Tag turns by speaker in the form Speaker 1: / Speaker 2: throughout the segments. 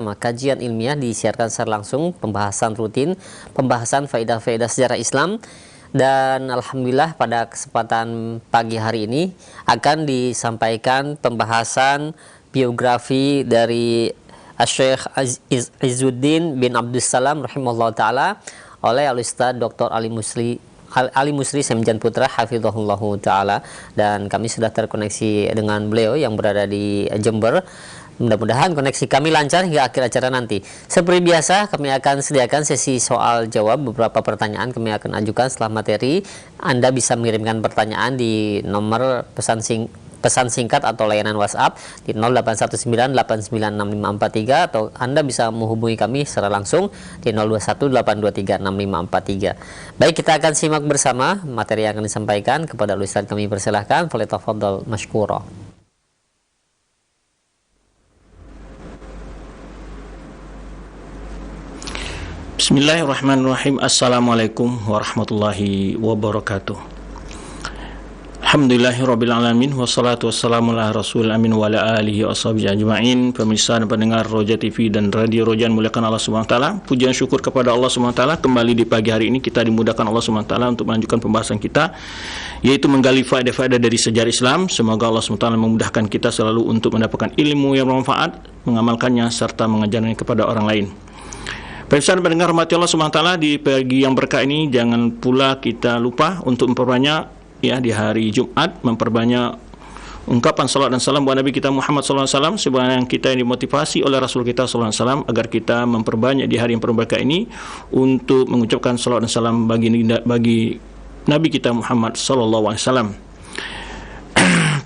Speaker 1: Kajian ilmiah disiarkan secara langsung, pembahasan rutin, pembahasan faedah-faedah sejarah Islam. Dan alhamdulillah pada kesempatan pagi hari ini akan disampaikan pembahasan biografi dari Syekh Izzuddin bin Abdussalam rahimahullah ta'ala oleh Al-Ustaz Dr. Ali Musri Semjan Putra hafizahullahu ta'ala. Dan kami sudah terkoneksi dengan beliau yang berada di Jember. Mudah-mudahan koneksi kami lancar hingga akhir acara nanti. Seperti biasa, kami akan sediakan sesi soal jawab. Beberapa pertanyaan kami akan ajukan setelah materi. Anda bisa mengirimkan pertanyaan di nomor pesan singkat atau layanan WhatsApp di 0819896543, atau Anda bisa menghubungi kami secara langsung di 0218236543. Baik, kita akan simak bersama materi yang akan disampaikan. Kepada Ustaz kami persilahkan, falyatafaddal mashkura.
Speaker 2: Bismillahirrahmanirrahim. Assalamualaikum warahmatullahi wabarakatuh. Alhamdulillahirabbil alamin, wassalatu wassalamu ala rasulil amin wa ala alihi washabihi ajmain. Pemirsa dan pendengar Roja TV dan Radio Rojan, muliakan Allah Subhanahu wa taala. Pujian syukur kepada Allah Subhanahu wa taala, kembali di pagi hari ini kita dimudahkan Allah Subhanahu wa taala untuk melanjutkan pembahasan kita, yaitu menggali faedah-faedah dari sejarah Islam. Semoga Allah Subhanahu wa taala memudahkan kita selalu untuk mendapatkan ilmu yang bermanfaat, mengamalkannya serta mengajarkannya kepada orang lain. Pemirsa dan pendengar rahmati Allah Subhanahu wa taala, di pagi yang berkah ini jangan pula kita lupa untuk memperbanyak, ya, di hari Jumat memperbanyak ungkapan salawat dan salam buat Nabi kita Muhammad sallallahu alaihi wasallam, sebagaimana kita yang dimotivasi oleh Rasul kita sallallahu alaihi wasallam agar kita memperbanyak di hari yang berkah ini untuk mengucapkan salawat dan salam bagi Nabi kita Muhammad sallallahu alaihi wasallam.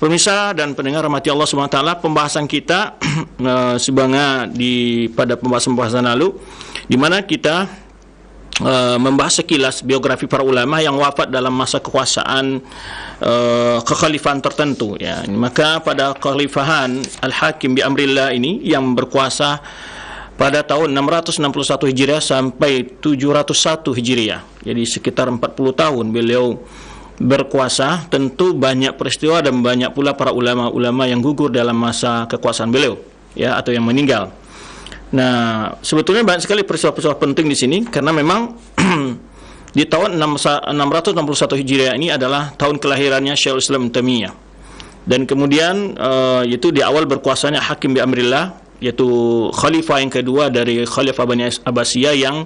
Speaker 2: Pemirsa dan pendengar rahmati Allah Subhanahu wa taala, pembahasan kita sebagaimana pada pembahasan lalu, di mana kita membahas sekilas biografi para ulama yang wafat dalam masa kekuasaan kekhalifahan tertentu, ya. Maka pada kekhalifahan Al-Hakim bi Amrillah ini yang berkuasa pada tahun 661 Hijriah sampai 701 Hijriah. Jadi sekitar 40 tahun beliau berkuasa. Tentu banyak peristiwa dan banyak pula para ulama-ulama yang gugur dalam masa kekuasaan beliau, ya, atau yang meninggal. Nah, sebetulnya banyak sekali peristiwa-peristiwa penting di sini, karena memang di tahun 661 Hijriah ini adalah tahun kelahirannya Syekhul Islam Taimiyah. Dan kemudian yaitu di awal berkuasanya Hakim bi Amrillah, yaitu khalifah yang kedua dari Khalifah Bani Abbasiyah yang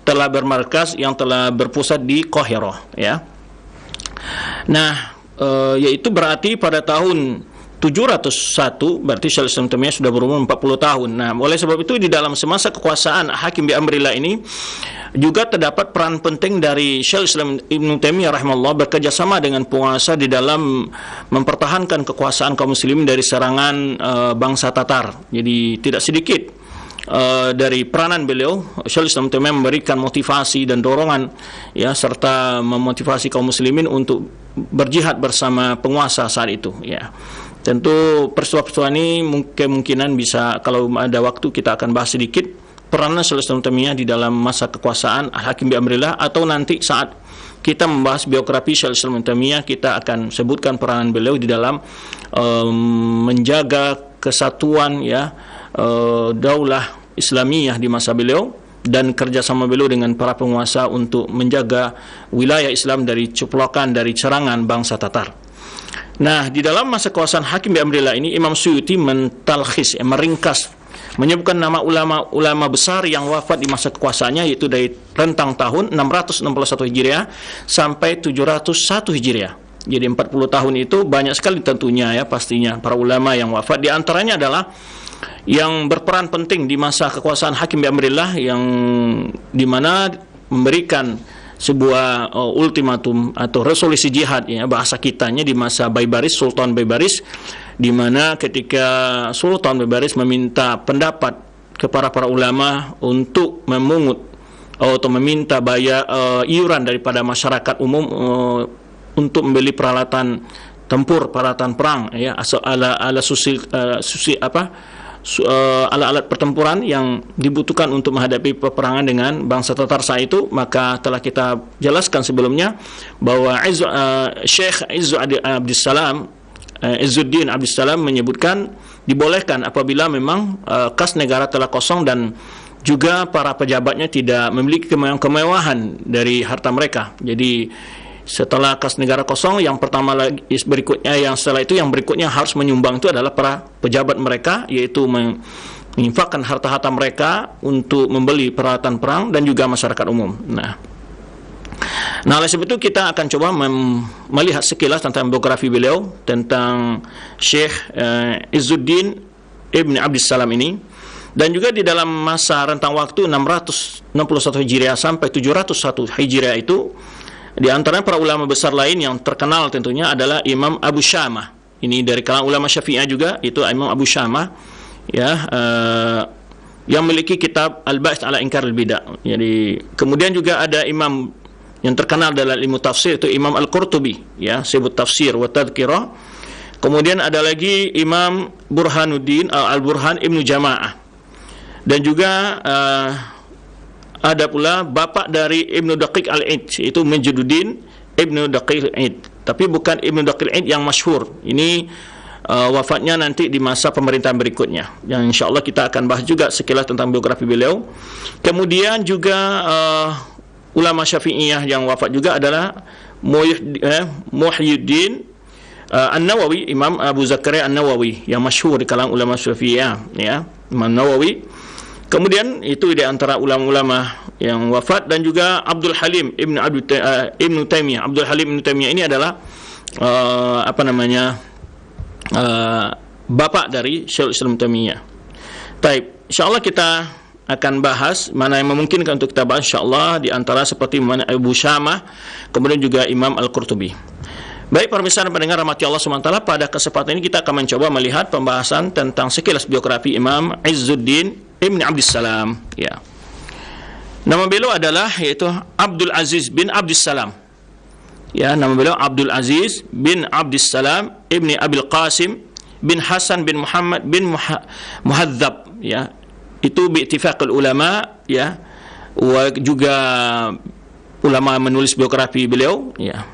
Speaker 2: telah bermarkas, yang telah berpusat di Qahirah, ya. Nah, yaitu berarti pada tahun 701 berarti Syekhul Islam Taimiyah sudah berumur 40 tahun. Nah, oleh sebab itu di dalam semasa kekuasaan Hakim bi Amrillah ini juga terdapat peran penting dari Syekhul Islam Ibnu Taimiyah rahimahullah bekerjasama dengan penguasa di dalam mempertahankan kekuasaan kaum muslimin dari serangan bangsa Tatar. Jadi tidak sedikit dari peranan beliau, Syekhul Islam Taimiyah memberikan motivasi dan dorongan, ya, serta memotivasi kaum muslimin untuk berjihad bersama penguasa saat itu, ya. Tentu peristiwa-peristiwa ini kemungkinan bisa, kalau ada waktu kita akan bahas sedikit peranan Syekhul Islam Taimiyah di dalam masa kekuasaan Al-Hakim bi Amrillah, atau nanti saat kita membahas biografi Syekhul Islam Taimiyah kita akan sebutkan peranan beliau di dalam menjaga kesatuan, ya, daulah Islamiyah di masa beliau, dan kerjasama beliau dengan para penguasa untuk menjaga wilayah Islam dari ceplokan, dari serangan bangsa Tatar. Nah, di dalam masa kekuasaan Hakim bi Amrillah ini Imam Suyuti mentalkhis, meringkas, menyebutkan nama ulama-ulama besar yang wafat di masa kekuasaannya, yaitu dari rentang tahun 661 Hijriah sampai 701 Hijriah. Jadi 40 tahun itu banyak sekali tentunya, ya, pastinya para ulama yang wafat. Di antaranya adalah yang berperan penting di masa kekuasaan Hakim bi Amrillah, yang dimana memberikan sebuah ultimatum atau resolusi jihad, ya, bahasa kitanya di masa Baibaris, Sultan Baibaris, di mana ketika Sultan Baibaris meminta pendapat kepada para ulama untuk memungut atau meminta bayar iuran daripada masyarakat umum untuk membeli peralatan tempur, peralatan perang, ya, alat-alat pertempuran yang dibutuhkan untuk menghadapi peperangan dengan bangsa Tatar saat itu. Maka telah kita jelaskan sebelumnya bahwa Syekh Izzuddin Abdussalam menyebutkan dibolehkan apabila memang kas negara telah kosong dan juga para pejabatnya tidak memiliki kemewahan dari harta mereka. Jadi setelah kas negara kosong, yang pertama lagi berikutnya, yang setelah itu yang berikutnya harus menyumbang itu adalah para pejabat mereka, yaitu menginfakkan harta-harta mereka untuk membeli peralatan perang dan juga masyarakat umum. Nah, oleh sebab itu kita akan coba melihat sekilas tentang biografi beliau, tentang Syekh Izzuddin Ibn Abdissalam ini, dan juga di dalam masa rentang waktu 661 Hijriah sampai 701 Hijriah itu, di antaranya para ulama besar lain yang terkenal tentunya adalah Imam Abu Syamah. Ini dari kalangan ulama Syafi'iyah juga, itu Imam Abu Syamah, ya, yang memiliki kitab Al-Ba'its ala Inkar al-Bid'ah. Jadi kemudian juga ada imam yang terkenal dalam ilmu tafsir, itu Imam Al-Qurtubi, ya, sebut tafsir wa tadhkirah. Kemudian ada lagi Imam Burhanuddin Al-Burhan Ibnu Jama'ah. Dan juga ada pula bapak dari Ibnu Daqiq Al-Id, itu Majduddin Ibnu Daqiq Al-Id, tapi bukan Ibnu Daqiq Al-Id yang masyhur. Ini wafatnya nanti di masa pemerintahan berikutnya, yang insyaallah kita akan bahas juga sekilas tentang biografi beliau. Kemudian juga ulama Syafi'iyah yang wafat juga adalah Muhyiddin An-Nawawi, Imam Abu Zakaria An-Nawawi yang masyhur di kalangan ulama Syafi'iyah, ya, Imam Nawawi. Kemudian itu di antara ulama-ulama yang wafat. Dan juga Abdul Halim Ibnu Taimiyah. Abdul Halim Ibnu Taimiyah ini adalah bapak dari Syekhul Islam Taimiyah. Baik, insyaallah kita akan bahas mana yang memungkinkan untuk kita bahas, insyaallah, di antara seperti mana Abu Syamah, kemudian juga Imam Al-Qurtubi. Baik, pemirsa dan pendengar rahmati Allah SWT, pada kesempatan ini kita akan mencoba melihat pembahasan tentang sekilas biografi Imam Izzuddin Ibn Abdissalam, ya. Nama beliau adalah yaitu Abdul Aziz bin Abdissalam. Ya, nama beliau Abdul Aziz bin Abdissalam Ibni Abil Qasim bin Hasan bin Muhammad bin Muhadzab, ya. Itu bi'tifaqul ulama, ya. Juga ulama menulis biografi beliau, ya.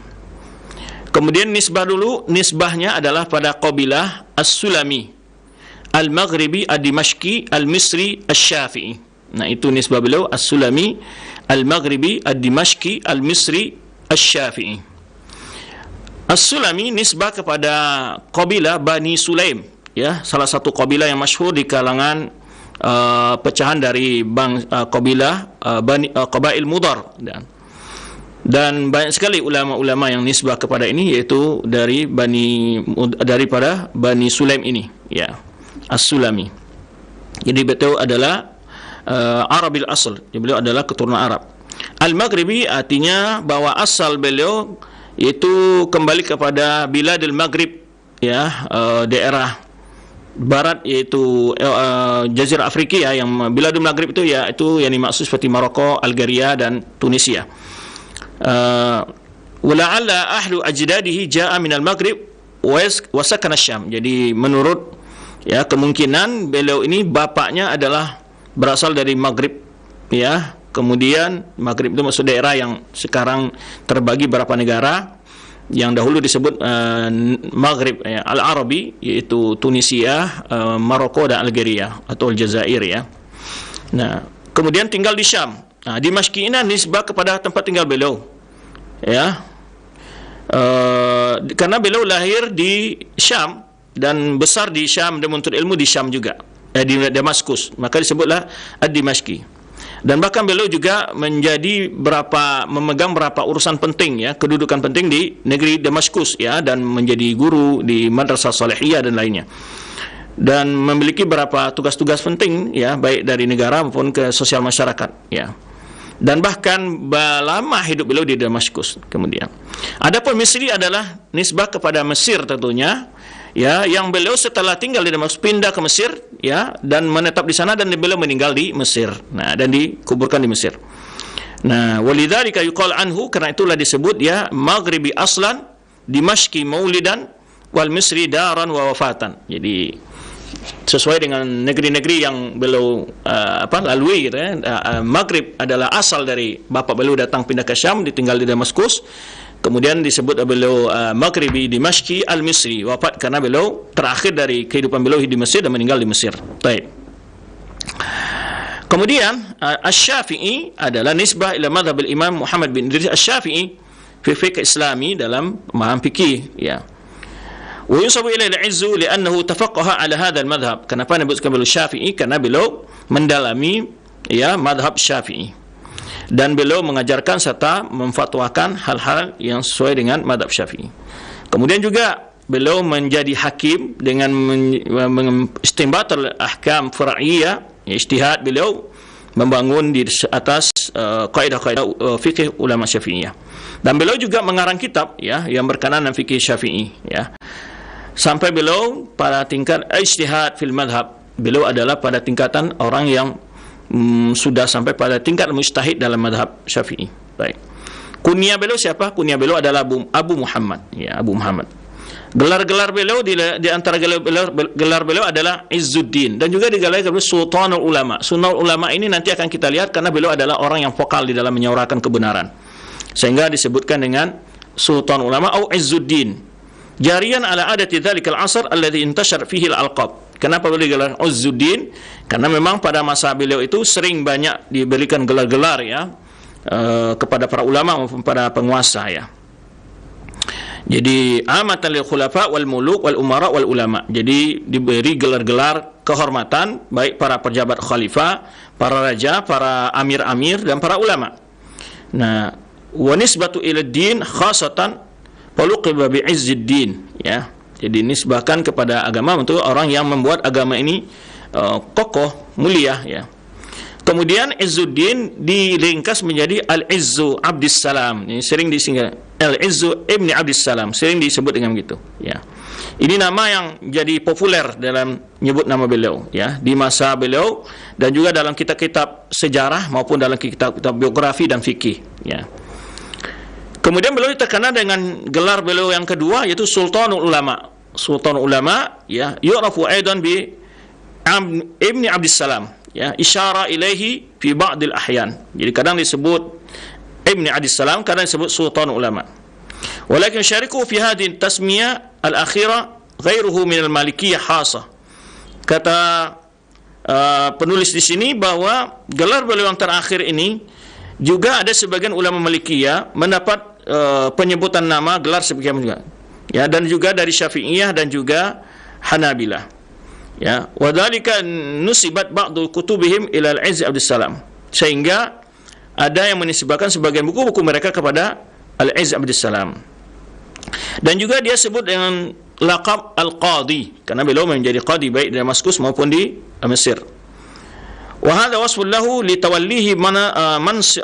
Speaker 2: Kemudian nisbahnya adalah pada qabilah As-Sulami Al-Maghribi Ad-Dimashqi Al-Misri Asy-Syafi'i. Nah, itu nisbah beliau, As-Sulami Al-Maghribi Ad-Dimashqi Al-Misri Asy-Syafi'i. As-Sulami nisbah kepada qabilah Bani Sulaim, ya, salah satu qabilah yang masyhur di kalangan pecahan dari qabilah Qabail Mudar, dan banyak sekali ulama-ulama yang nisbah kepada ini, yaitu daripada Bani Sulaim ini, ya, As-Sulami. Jadi beliau adalah Arabil asal, beliau adalah keturunan Arab. Al-Maghribi artinya bahwa asal beliau itu kembali kepada Biladil Maghrib, ya, daerah barat, yaitu Jazirah Afrika, yang Biladil Maghrib itu, ya, itu yang dimaksud seperti Maroko, Algeria dan Tunisia. Wala'alla ahlu ajdadihi ja'a minal Maghrib wa sakana Syam. Jadi menurut, ya, kemungkinan beliau ini bapaknya adalah berasal dari Maghrib, ya. Kemudian Maghrib itu maksud daerah yang sekarang terbagi beberapa negara yang dahulu disebut Maghrib, ya, Al-Arabi, yaitu Tunisia, Maroko dan Algeria atau Aljazair, ya. Nah, kemudian tinggal di Syam. Nah, Dimashqi ini nisbah kepada tempat tinggal beliau, ya. Karena beliau lahir di Syam dan besar di Syam dan menuntut ilmu di Syam juga, di Damaskus, maka disebutlah Ad-Dimashqi. Dan bahkan beliau juga memegang beberapa urusan penting, ya, kedudukan penting di negeri Damaskus, ya, dan menjadi guru di Madrasah Salihiyah dan lainnya, dan memiliki beberapa tugas-tugas penting, ya, baik dari negara maupun ke sosial masyarakat, ya. Dan bahkan lama hidup beliau di Damaskus. Kemudian adapun Misri adalah nisbah kepada Mesir tentunya, ya, yang beliau setelah tinggal di Damaskus pindah ke Mesir, ya, dan menetap di sana, dan beliau meninggal di Mesir. Nah, dan dikuburkan di Mesir. Nah, walidzalika yuqal anhu, karena itulah disebut, ya, Maghribi aslan, Dimashqi maulidan, wal Misri daran wa wafatan. Jadi sesuai dengan negeri-negeri yang beliau lalui, gitu, ya. Maghrib adalah asal dari bapak beliau datang pindah ke Syam, ditinggal di Damaskus. Kemudian disebut beliau Maghribi Dimashqi Al-Misri, wafat karena beliau terakhir dari kehidupan beliau di Mesir dan meninggal di Mesir. Baik. Kemudian Asy-Syafi'i adalah nisbah ila madhab al-Imam Muhammad bin Idris Asy-Syafi'i fi fiqh Islami, dalam pemahaman fikih, ya. Wa yusabu ila al-'izzu li'annahu tafaqqaha ala hadha al-madhhab. Kenapa disebutkan beliau Syafi'i? Karena beliau mendalami, ya, madhab Syafi'i, dan beliau mengajarkan serta memfatwakan hal-hal yang sesuai dengan madhab Syafi'i. Kemudian juga beliau menjadi hakim dengan istinbat al-ahkam far'iyah, ijtihad beliau membangun di atas kaidah-kaidah fikih ulama Syafi'iyah. Dan beliau juga mengarang kitab, ya, yang berkenaan dengan fikih Syafi'i, ya. Sampai beliau pada tingkat ijtihad fil madhab, beliau adalah pada tingkatan orang yang sudah sampai pada tingkat mujtahid dalam madhab Syafi'i. Baik. Kunyah beliau siapa? Kunyah beliau adalah Abu Muhammad, ya, Abu Muhammad. Gelar-gelar beliau di antara gelar beliau adalah Izzuddin, dan juga digelar Sultanul Ulama. Sultanul Ulama ini nanti akan kita lihat karena beliau adalah orang yang vokal di dalam menyuarakan kebenaran, sehingga disebutkan dengan Sultanul Ulama atau Izzuddin. Jarian ala adati dzalikal asr alladhi intashar fihi al-alqab. Kenapa beliau digelar Izzuddin? Karena memang pada masa beliau itu sering banyak diberikan gelar-gelar, ya, kepada para ulama maupun para penguasa, ya. Jadi amatan lil khulafa wal muluk wal umara wal ulama. Jadi diberi gelar-gelar kehormatan baik para pejabat khalifah, para raja, para amir-amir, dan para ulama. Nah, wa nisbatu ila din khasatan faluqiba bi izzuddin, ya. Jadi nisbahkan kepada agama untuk orang yang membuat agama ini kokoh, mulia, ya. Kemudian Izzuddin diringkas menjadi Al-Izzu Abdissalam. Ini sering disingkat Al-Izzu Ibni Abdissalam, sering disebut dengan begitu, ya. Ini nama yang jadi populer dalam menyebut nama beliau, ya, di masa beliau, dan juga dalam kitab-kitab sejarah maupun dalam kitab-kitab biografi dan fikih, ya. Kemudian beliau terkenal dengan gelar beliau yang kedua, yaitu Sultanul Ulama. Sultanul Ulama, ya, yu'rafu aidan bi Ibni Abdissalam, ya, isyara ilaihi fi ba'dil ahyan. Jadi kadang disebut Ibni Abdissalam, kadang disebut Sultanul Ulama. Walakin syariku fi hadhihi tasmiyah al-akhirah ghairuhu min al-malikiyah khasah. Kata penulis di sini bahwa gelar beliau yang terakhir ini juga ada sebagian ulama Malikiyah mendapat penyebutan nama gelar sebagian juga, ya, dan juga dari Syafi'iyah dan juga Hanabilah, ya. Wadzalika nusibat ba'du kutubihim ila al-Izz Abdissalam, sehingga ada yang menisbahkan sebagian buku-buku mereka kepada Al-Izz Abdissalam. Dan juga dia sebut dengan laqab Al-Qadi karena beliau menjadi qadi baik di Damaskus maupun di Mesir. Wa hadha wasfun lahu li tawallihi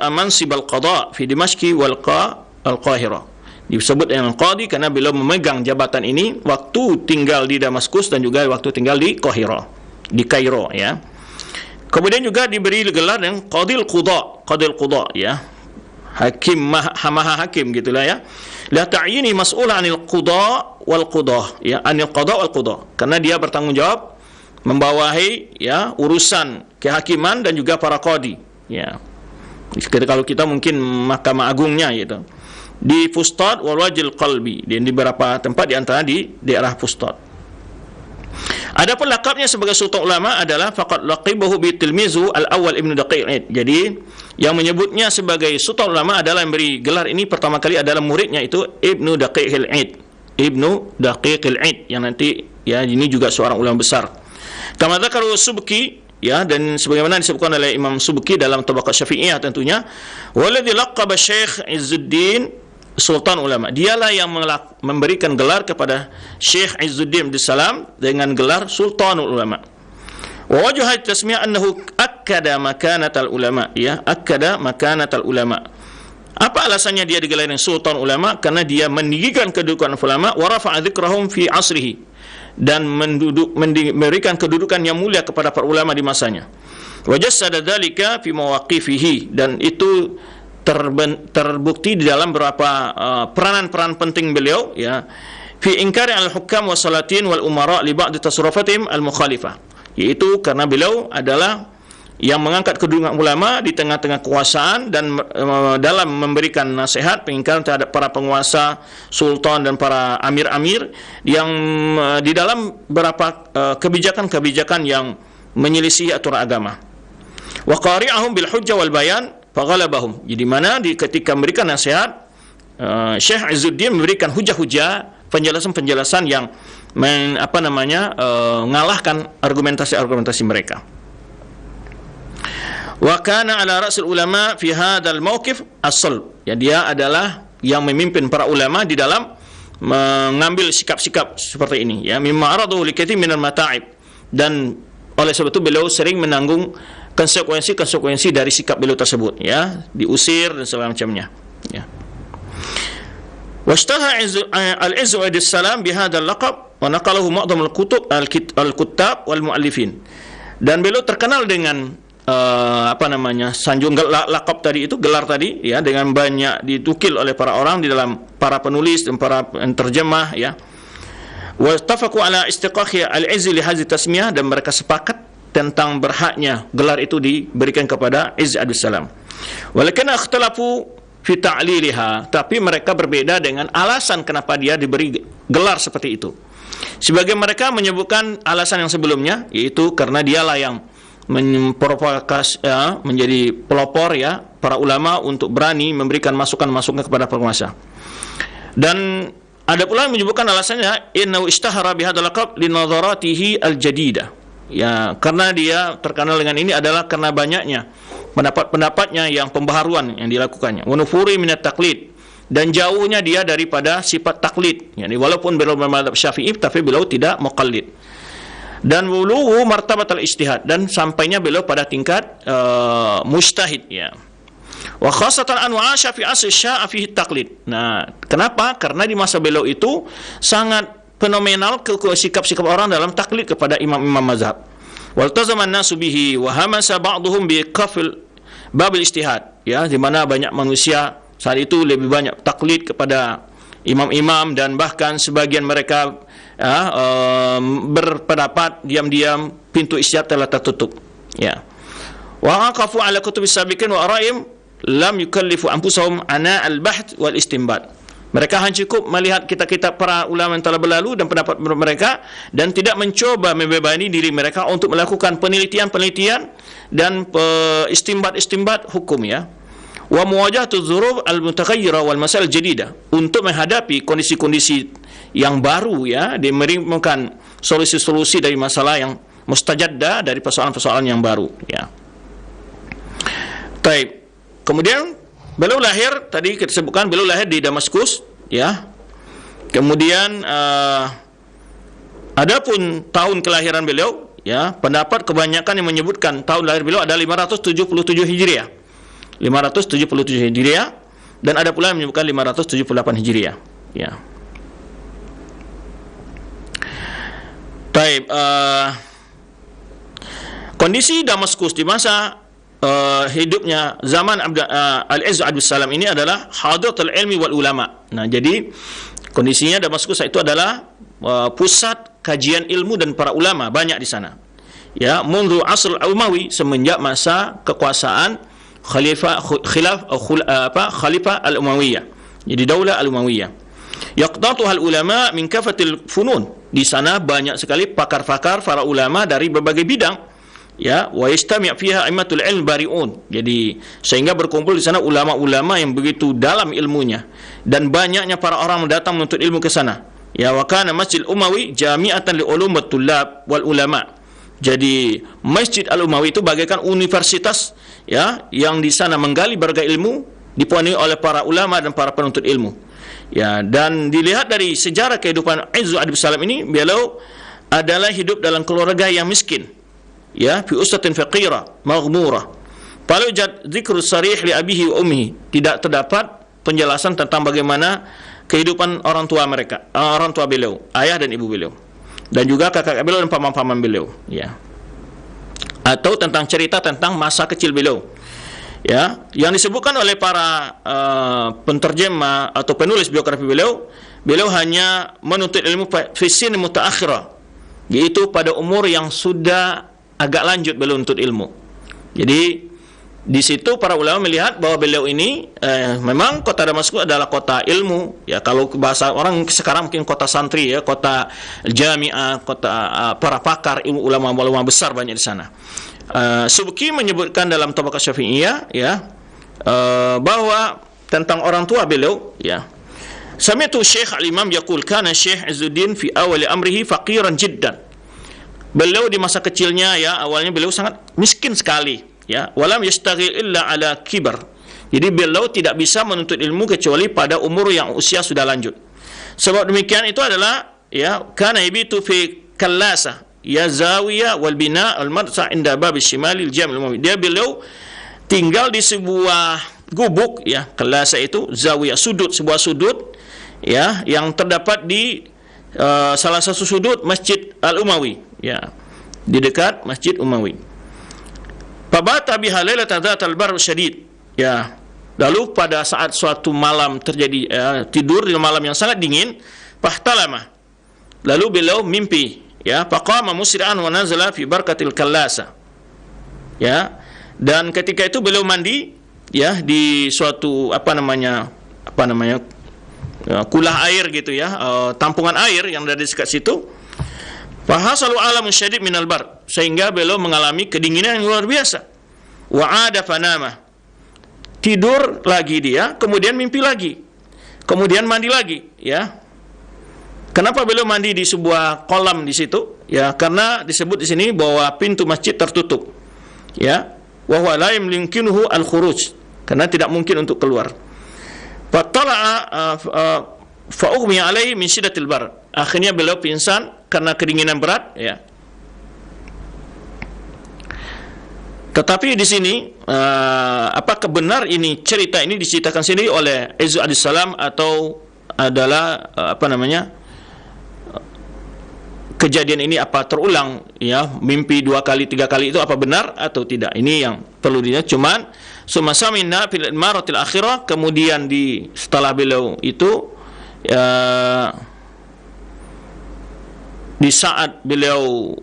Speaker 2: mansib al-qada fi Dimashq wal Al-Qahirah. Disebut dengan qadi karena beliau memegang jabatan ini waktu tinggal di Damaskus dan juga waktu tinggal di Qahirah, di Kairo, ya. Kemudian juga diberi gelar dengan Qadil Quda, ya. Hakim, maha hakim, gitulah, ya. La ta'yini mas'ul 'anil qada wal qudah, ya, 'anil qada wal qudah. Karena dia bertanggung jawab membawahi, ya, urusan kehakiman dan juga para qadi, ya. Kalau kita mungkin Mahkamah Agungnya, gitu. Di Fustat wal Wajil Qalbi, dan di beberapa tempat di antara di daerah Fustat. Adapun lakabnya sebagai Sultan Ulama adalah faqad laqibahu bi tilmizu al-awwal Ibnu Daqiq al-Id. Jadi yang menyebutnya sebagai Sultan Ulama adalah yang beri gelar ini pertama kali adalah muridnya, itu Ibnu Daqiq al-Id. Ibnu Daqiq al-Id yang nanti, ya, ini juga seorang ulama besar. Kama dzakara Subki, ya, dan sebagaimana disebutkan oleh Imam Subki dalam Tabaqat Syafi'iyah tentunya, waladzi laqaba Syekh Izzuddin Sultan Ulama. Dialah yang memberikan gelar kepada Syekh Izzuddin Abdissalam dengan gelar Sultanul Ulama. Wa wajha tasmiyah annahu akkada makanatal ulama, ya, akkada makanatal ulama. Apa alasannya dia digelar dengan Sultan Ulama? Karena dia meninggikan kedudukan ulama, wa rafa'a dzikrahum fi asrihi, dan memberikan kedudukan yang mulia kepada para ulama di masanya. Wa jassada dzalika fi mawaqifihi, dan itu terbukti di dalam beberapa peranan-peran penting beliau, ya, fi inkari al-hukam wa salatin wal umara li ba'd tasarrufatihim al-mukhalifah, yaitu karena beliau adalah yang mengangkat kedudukan ulama di tengah-tengah kekuasaan dan dalam memberikan nasihat pengingkaran terhadap para penguasa, sultan dan para amir-amir yang di dalam beberapa kebijakan-kebijakan yang menyelisih aturan agama. Wa qari'ahum bil hujjah wal bayan faghalabahum. Jadi mana ketika memberikan nasihat, Syekh Izzuddin memberikan hujah-hujah, penjelasan-penjelasan yang mengalahkan argumentasi-argumentasi mereka. Wa kana ala ra'sil ulama fi hadzal mauqif as-sulb. Ya, dia adalah yang memimpin para ulama di dalam mengambil sikap-sikap seperti ini, ya, mimma aradu li katsir minal mata'ib, dan oleh sebab itu beliau sering menanggung konsekuensi dari sikap beliau tersebut, ya, diusir dan segala macamnya, ya. Washtaha al-Izz wa Salam bi hadzal laqab wa naqalahu mu'dham al-kuttab wal mu'allifin. Dan beliau terkenal dengan sanjung lakab tadi itu, gelar tadi, ya, dengan banyak ditukil oleh para orang di dalam para penulis dan para terjemah, ya. Wa tafaqu ala istiqaqi al-izz li hadhihi tasmiyah, dan mereka sepakat tentang berhaknya gelar itu diberikan kepada Izz Abdus Salam. Walakin ikhtalafu fi ta'liliha, tapi mereka berbeda dengan alasan kenapa dia diberi gelar seperti itu. Sebagian mereka menyebutkan alasan yang sebelumnya, yaitu karena dialah yang memprovokasi, ya, menjadi pelopor, ya, para ulama untuk berani memberikan masukan-masukan kepada penguasa. Dan ada pula yang menyebutkan alasannya innahu ishtahara bihadzal laqab li nadharatihi al-jadidah. Ya, karena dia terkenal dengan ini adalah karena banyaknya pendapat-pendapatnya yang pembaharuan yang dilakukannya. Wa nufuri minat taqlid, dan jauhnya dia daripada sifat taklid. Yani walaupun beliau bermadzhab Syafi'i tapi beliau tidak muqallid. Dan wuluhu martabat al-ijtihad, dan sampainya beliau pada tingkat mujtahid, ya. Wa khasatan an wa'asha fi asr sya'a fihi taqlid. Nah, kenapa? Karena di masa beliau itu sangat fenomenal sikap-sikap orang dalam taklid kepada imam-imam mazhab. Waltazama an-nasu bihi wa hamasa ba'dhum bi qafil babil ijtihad, ya, di mana banyak manusia saat itu lebih banyak taklid kepada imam-imam, dan bahkan sebagian mereka berpendapat diam-diam pintu ijtihad telah tertutup, ya. Wa aqafu ala kutubis sabiqin wa ara'im lam yukallifu anfusahum ana al-bahth wal istinbat. Mereka hanya cukup melihat kitab-kitab para ulama yang telah berlalu dan pendapat mereka, dan tidak mencoba membebani diri mereka untuk melakukan penelitian-penelitian dan istinbat-istinbat hukum, ya. Wa muwajahatu dzuruf al-mutaghayyirah wal masail jadidah, untuk menghadapi kondisi-kondisi yang baru, ya, dia menemukan solusi-solusi dari masalah yang mustajaddah, dari persoalan-persoalan yang baru, ya. Baik. Kemudian beliau lahir, tadi kita sebutkan beliau lahir di Damaskus, ya. Kemudian adapun tahun kelahiran beliau, ya, pendapat kebanyakan yang menyebutkan tahun lahir beliau ada 577 Hijriah. 577 Hijriah, dan ada pula yang menyebutkan 578 Hijriah, ya. Baik, kondisi Damaskus di masa hidupnya zaman Al-Izz Abdus Salam ini adalah hadratul ilmi wal ulama. Nah, jadi kondisinya Damaskus itu adalah pusat kajian ilmu dan para ulama banyak di sana. Ya, mundu asr al-Umawi, semenjak masa kekuasaan Khalifah al-Umayyah. Jadi Daulah al-Umayyah. Yaqtatuha al-ulama min kafatil funun. Di sana banyak sekali pakar-pakar para ulama dari berbagai bidang. Ya, wa yastami' fiha a'immatul ilm bari'un. Jadi sehingga berkumpul di sana ulama-ulama yang begitu dalam ilmunya, dan banyaknya para orang datang menuntut ilmu ke sana. Ya, wa kana Masjid Umawi jami'atan li ulum wat tullab wal ulama. Jadi Masjid Al-Umawi itu bagaikan universitas, ya, yang di sana menggali berbagai ilmu, dipenuhi oleh para ulama dan para penuntut ilmu. Ya, dan dilihat dari sejarah kehidupan Izz Abdus Salam ini, beliau adalah hidup dalam keluarga yang miskin, ya, fi usratin faqira maghmurah. Falau dzikru sarih li abihi wa ummihi, tidak terdapat penjelasan tentang bagaimana kehidupan orang tua mereka, orang tua beliau, ayah dan ibu beliau, dan juga kakak beliau dan paman-paman beliau, ya, atau tentang cerita tentang masa kecil beliau, ya, yang disebutkan oleh para penterjemah atau penulis biografi beliau. Beliau hanya menuntut ilmu fi sin mutaakhirah, yaitu pada umur yang sudah agak lanjut beliau menuntut ilmu. Jadi di situ para ulama melihat bahwa beliau ini memang kota Damaskus adalah kota ilmu, ya kalau bahasa orang sekarang mungkin kota santri, ya kota jamiah, kota para pakar ilmu, ulama besar banyak di sana. Subki menyebutkan dalam Tabaqat Syafi'iyah, ya, bahwa tentang orang tua beliau, ya, sami'tu Syekh al-Imam yaqul kana Syekh Izzuddin fi awal amrihi faqiran jiddan. Beliau di masa kecilnya, ya, awalnya beliau sangat miskin sekali, ya, walam yastaghil illa ala kibar. Jadi beliau tidak bisa menuntut ilmu kecuali pada umur yang usia sudah lanjut. Sebab demikian itu adalah, ya, kana yabitu fi kallasa ya zawiyah wal bina al madsa inda bab shimali al jami' al mu'min. Dia beliau tinggal di sebuah gubuk, ya, kallasa itu zawiyah, sudut, sebuah sudut, ya, yang terdapat di salah satu sudut Masjid Al-Umawi, ya, di dekat Masjid Umawi. Fabata biha lailatan dzatal barq syadid, ya. Lalu pada saat suatu malam terjadi tidur di malam yang sangat dingin, fahtalama. Lalu beliau mimpi, ya, faqama musri'an wa nazala fi barkatil kallasa. Ya. Dan ketika itu beliau mandi, ya, di suatu kulah air gitu, ya, tampungan air yang ada di dekat situ. Fahasalu alamun syadid minal bar, sehingga beliau mengalami kedinginan yang luar biasa. Wa'ada fanama, tidur lagi dia, kemudian mimpi lagi, kemudian mandi lagi, ya. Kenapa beliau mandi di sebuah kolam di situ? Ya, karena disebut di sini bahwa pintu masjid tertutup, ya. Wa huwa la yumkinuhu al-khuruj, karena tidak mungkin untuk keluar. Fatala'a fa'ughmiya alaihi min syiddatil bar. Akhirnya beliau pingsan karena kedinginan berat, ya. Tetapi di sini apakah benar ini cerita ini diceritakan sendiri oleh Izzu alaihissalam atau adalah kejadian ini apa terulang, ya, mimpi 2 kali 3 kali itu apa benar atau tidak? Ini yang perlu dilihat. Cuman sumasamina fil maratil akhirah, kemudian setelah beliau itu, di saat beliau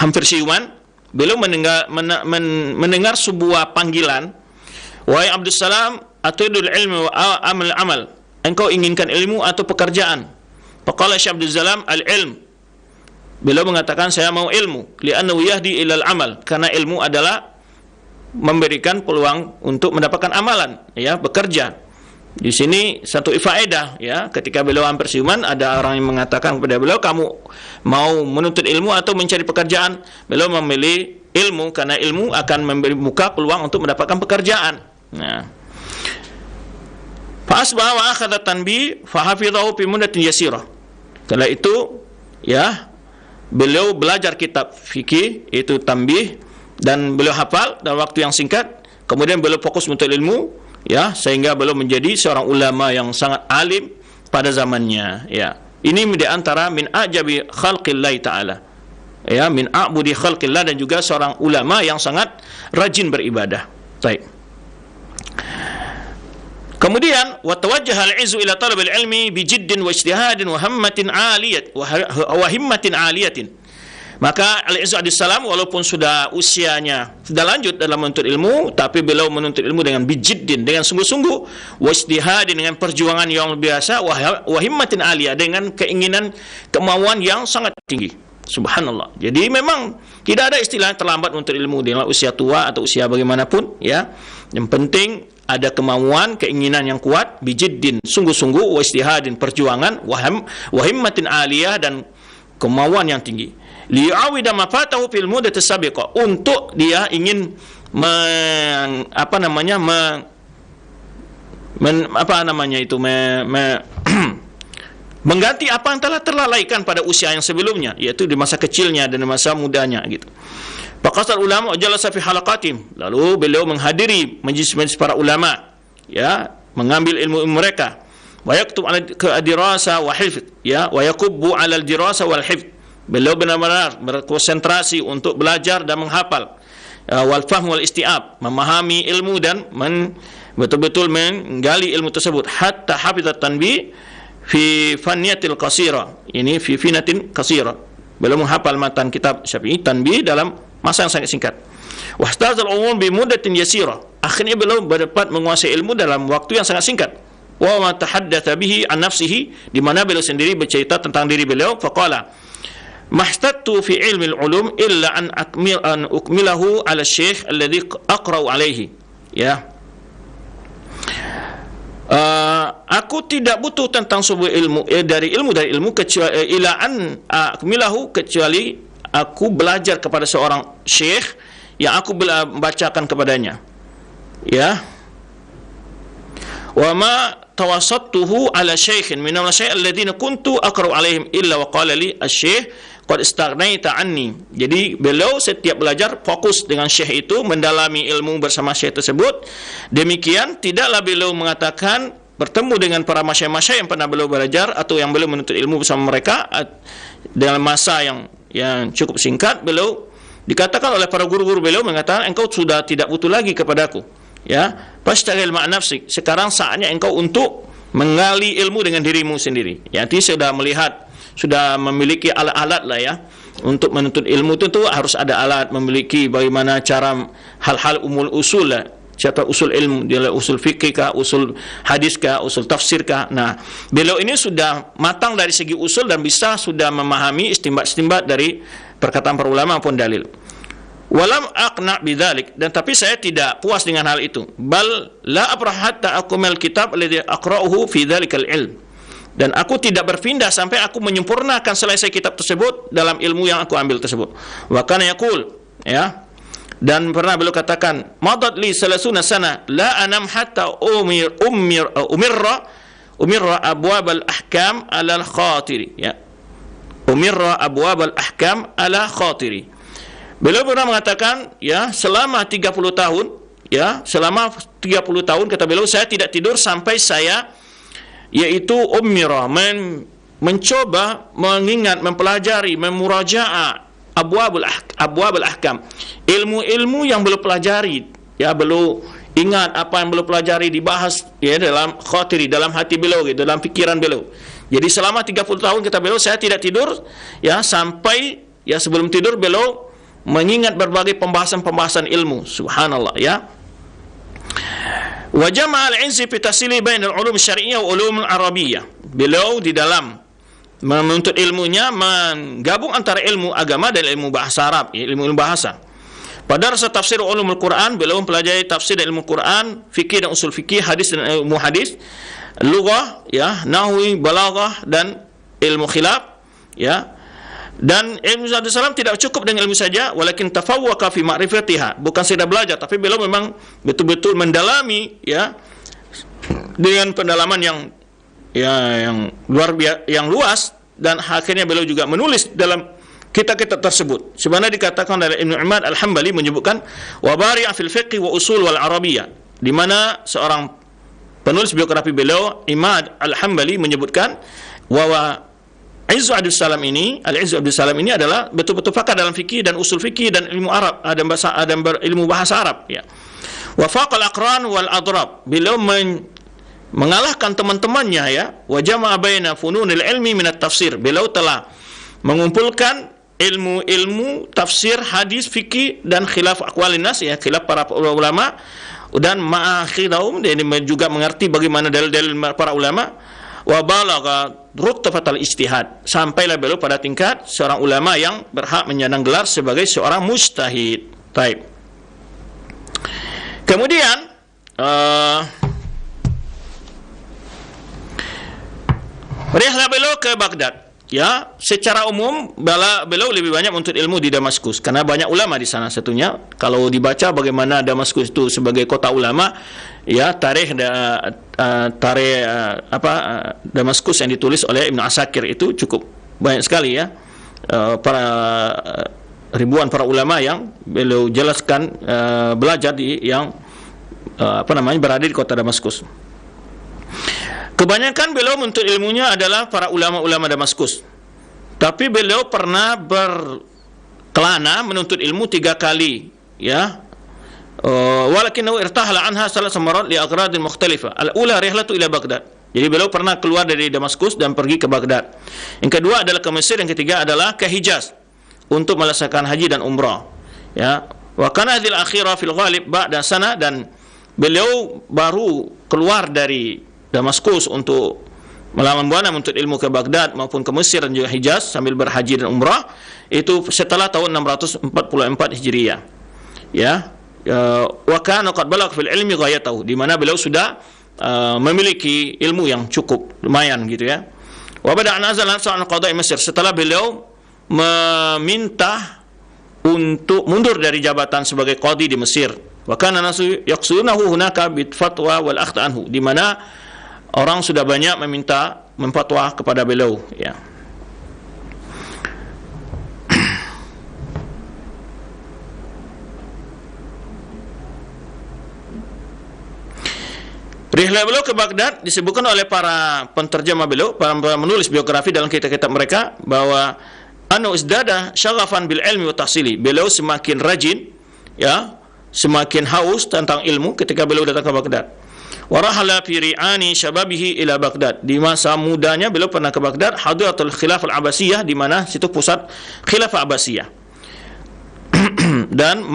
Speaker 2: hampir siuman, beliau mendengar sebuah panggilan, wahai Abdussalam, atudul ilmu wa amal, engkau inginkan ilmu atau pekerjaan? Faqala Syekh Abdussalam al-ilm. Beliau mengatakan saya mau ilmu, li'annahu yahdi ilal amal, karena ilmu adalah memberikan peluang untuk mendapatkan amalan, ya, bekerja. Di sini satu faedah, ya, ketika beliau hampir siuman, ada orang yang mengatakan kepada beliau, kamu mau menuntut ilmu atau mencari pekerjaan? Beliau memilih ilmu, karena ilmu akan memberi muka peluang untuk mendapatkan pekerjaan. Nah, fa asbaha wa akhadha tanbih fa hafidhahu fi muddatin yasirah. Setelah itu, ya, beliau belajar kitab fikih itu tanbih, dan beliau hafal dalam waktu yang singkat. Kemudian beliau fokus untuk ilmu, ya, sehingga beliau menjadi seorang ulama yang sangat alim pada zamannya, ya. Ini di antara min ajabi khalqillah ta'ala, ya, min a'budi khalqillah, dan juga seorang ulama yang sangat rajin beribadah. Baik. Kemudian wa tawajjaha al-'izzu ila talab al-'ilmi bi jiddin wa ijtihadin wa himmatin 'aliyatin. Maka Al-Izzu alaihissalam walaupun sudah usianya sudah lanjut dalam menuntut ilmu, tapi beliau menuntut ilmu dengan bijiddin, dengan sungguh-sungguh, wasdihadin, dengan perjuangan yang biasa, wahimmatin aliyah, dengan keinginan, kemauan yang sangat tinggi. Subhanallah. Jadi memang tidak ada istilah terlambat untuk ilmu dengan usia tua atau usia bagaimanapun, ya. Yang penting ada kemauan, keinginan yang kuat, bijiddin, sungguh-sungguh, wasdihadin, perjuangan, wahimmatin aliyah, dan kemauan yang tinggi. Li'awida mafatahu fil muddati sabiqah, untuk dia ingin mengganti apa yang telah terlalaikan pada usia yang sebelumnya, yaitu di masa kecilnya dan di masa mudanya, gitu. Faqasal ulama jalasa fi halaqatim, lalu beliau menghadiri majlis-majlis para ulama, ya, mengambil ilmu mereka. Wa yaktub ala dirasa wa hifz, ya, wa yakubbu ala dirasa wal hifz. Beliau benar-benar berkonsentrasi untuk belajar dan menghafal, wal fahm wal isti'ab, memahami ilmu dan betul-betul menggali ilmu tersebut, hatta hafizat tanbih fi fanniyatil qasira, ini fi finatin qasira. Beliau menghafal matan kitab Syafi'i tanbih dalam masa yang sangat singkat. Wastazal umum bi muddatin yasira. Akhirnya beliau dapat menguasai ilmu dalam waktu yang sangat singkat. Wa ma tahaddatsa bihi an nafsihi, di mana beliau sendiri bercerita tentang diri beliau, faqala mahtattu fi ilmi al-ulum illa an ukmilahu ala syekh alladhi aqra'u alaihi. Ya. Aku tidak butuh tentang sebuah ilmu dari ilmu kecuali ila an akmilahu, kecuali aku belajar kepada seorang syekh yang aku bacakan kepadanya. Ya. Wa ma tawassattuhu ala shaykhin min al-syekh alladziina kuntu aqra'u alaihim illa wa qala li asy-syekh qad istaghnaita anni. Jadi beliau setiap belajar fokus dengan syekh itu, mendalami ilmu bersama syekh tersebut. Demikian tidaklah beliau mengatakan bertemu dengan para masyayikh yang pernah beliau belajar atau yang beliau menuntut ilmu bersama mereka dalam masa yang cukup singkat. Beliau dikatakan oleh para guru-guru beliau mengatakan, engkau sudah tidak butuh lagi kepadaku. Ya, fastagil ma'a nafsik. Sekarang saatnya engkau untuk menggali ilmu dengan dirimu sendiri. Ya, nanti sudah melihat, sudah memiliki alat-alat lah ya. Untuk menuntut ilmu itu harus ada alat, memiliki bagaimana cara hal-hal umul usul lah. Siapa usul ilmu, dia usul fikih kah, usul hadis kah, usul tafsir kah. Nah, beliau ini sudah matang dari segi usul dan sudah memahami istinbat-istinbat dari perkataan para ulama maupun dalil. Walam aqna bidzalik, dan tapi saya tidak puas dengan hal itu. Bal la abrah hatta akmal kitab alladhi aqra'uhu fi dzalikal ilm. Dan aku tidak berpindah sampai aku menyempurnakan selesai kitab tersebut dalam ilmu yang aku ambil tersebut. Wa kana yaqul, ya. Dan pernah beliau katakan, madat li salasuna sana la anam hatta umirra abwab al-ahkam ala al-khatiri, ya. Umirra abwab al-ahkam ala khatiri. Beliau pernah mengatakan, ya, selama 30 tahun, ya, selama 30 tahun kata beliau, saya tidak tidur sampai saya, yaitu umira, mencoba, mengingat, mempelajari, memurajaah abwabul ahkam, ilmu-ilmu yang beliau pelajari, ya, beliau ingat apa yang beliau pelajari, dibahas ya dalam khatiri, dalam hati beliau, gitu, dalam pikiran beliau. Jadi selama 30 tahun kata beliau, saya tidak tidur, ya, sampai, ya, sebelum tidur beliau mengingat berbagai pembahasan-pembahasan ilmu. Subhanallah, ya. Wa jama'a al-'izzi fi tasili bainal ulum syar'iyyah wa ulum al-arabiyyah. Beliau di dalam menuntut ilmunya menggabung antara ilmu agama dan ilmu bahasa Arab, ilmu bahasa. Pada rasa tafsir ulumul Quran, beliau mempelajari tafsir dan ilmu Quran, fikih dan usul fikih, hadis dan ilmu hadis, lughah, ya, nahwi, balaghah dan ilmu khilaf, ya. Dan ilmu Salam tidak cukup dengan ilmu saja, walakin tafawwaqa fi ma'rifatiha, bukan sekedar belajar, tapi beliau memang betul-betul mendalami, ya, dengan pendalaman yang luar biasa, yang luas, dan akhirnya beliau juga menulis dalam kitab-kitab tersebut. Sebenarnya dikatakan oleh Ibnu Imad Al-Hambali menyebutkan wa bari'a fil fiqh wa usul wal arabiyyah, di mana seorang penulis biografi beliau Imad Al-Hambali menyebutkan bahwa Izzu Abdus Salam ini, Al-Izzu Abdus Salam ini adalah betul-betul pakar dalam fikih dan usul fikih dan ilmu Arab, ada ilmu bahasa Arab, ya. Wa faqal aqran wal adrab, beliau mengalahkan teman-temannya, ya. Wa jama'a baina fununil ilmi min at-tafsir, beliau telah mengumpulkan ilmu-ilmu tafsir, hadis, fikih dan khilaf aqwalin nas, ya, khilaf para ulama, dan ma'akhidahum, dan juga mengerti bagaimana dalil-dalil para ulama. Wa balagha ruttafatal ijtihad, sampailah beliau pada tingkat seorang ulama yang berhak menyandang gelar sebagai seorang mujtahid. Baik. Kemudian rihlah beliau ke Baghdad. Ya, secara umum beliau lebih banyak menuntut ilmu di Damaskus karena banyak ulama di sana. Satunya kalau dibaca bagaimana Damaskus itu sebagai kota ulama, ya, tarikh Damaskus yang ditulis oleh Ibnu Asakir itu cukup banyak sekali, ya, para ribuan para ulama yang beliau jelaskan belajar di yang berada di kota Damaskus. Kebanyakan beliau menuntut ilmunya adalah para ulama-ulama Damaskus. Tapi beliau pernah berkelana menuntut ilmu 3 kali, ya. Walakinahu irtahala anha salat samarat li agradin mukhtalifah. Al-ula rihlatu ila Baghdad. Jadi beliau pernah keluar dari Damaskus dan pergi ke Baghdad. Yang kedua adalah ke Mesir, yang ketiga adalah ke Hijaz untuk melaksanakan haji dan umrah. Ya, wa kana hadhil akhirah fil ghalib ba'da sana, dan beliau baru keluar dari Damaskus untuk melawan buana menuntut ilmu ke Baghdad maupun ke Mesir dan juga Hijaz sambil berhaji dan umrah, itu setelah tahun 644 Hijriah. Ya, wa kana qad balagha fil ilmi ghayatahu, di mana beliau sudah memiliki ilmu yang cukup lumayan gitu ya. Wa bada nazalan sa'an qada'i Mesir, setelah beliau meminta untuk mundur dari jabatan sebagai qadi di Mesir. Wa kana nasu yaqsunahu hunaka bit fatwa wal akhd anhu, di mana orang sudah banyak meminta memfatwa kepada beliau ya. Rihlah beliau ke Baghdad disebutkan oleh para penterjemah beliau, para menulis biografi dalam kitab-kitab mereka, bahwa anu izdada syaghafan bil ilmi wa tahsili, beliau semakin rajin ya, semakin haus tentang ilmu ketika beliau datang ke Baghdad. Wa rahala fi ri'ani syababihi ila Baghdad, di masa mudanya beliau pernah ke Baghdad, hadiratul khilafah al-Abbasiyah, di mana situ pusat khilafah Abbasiyah. Dan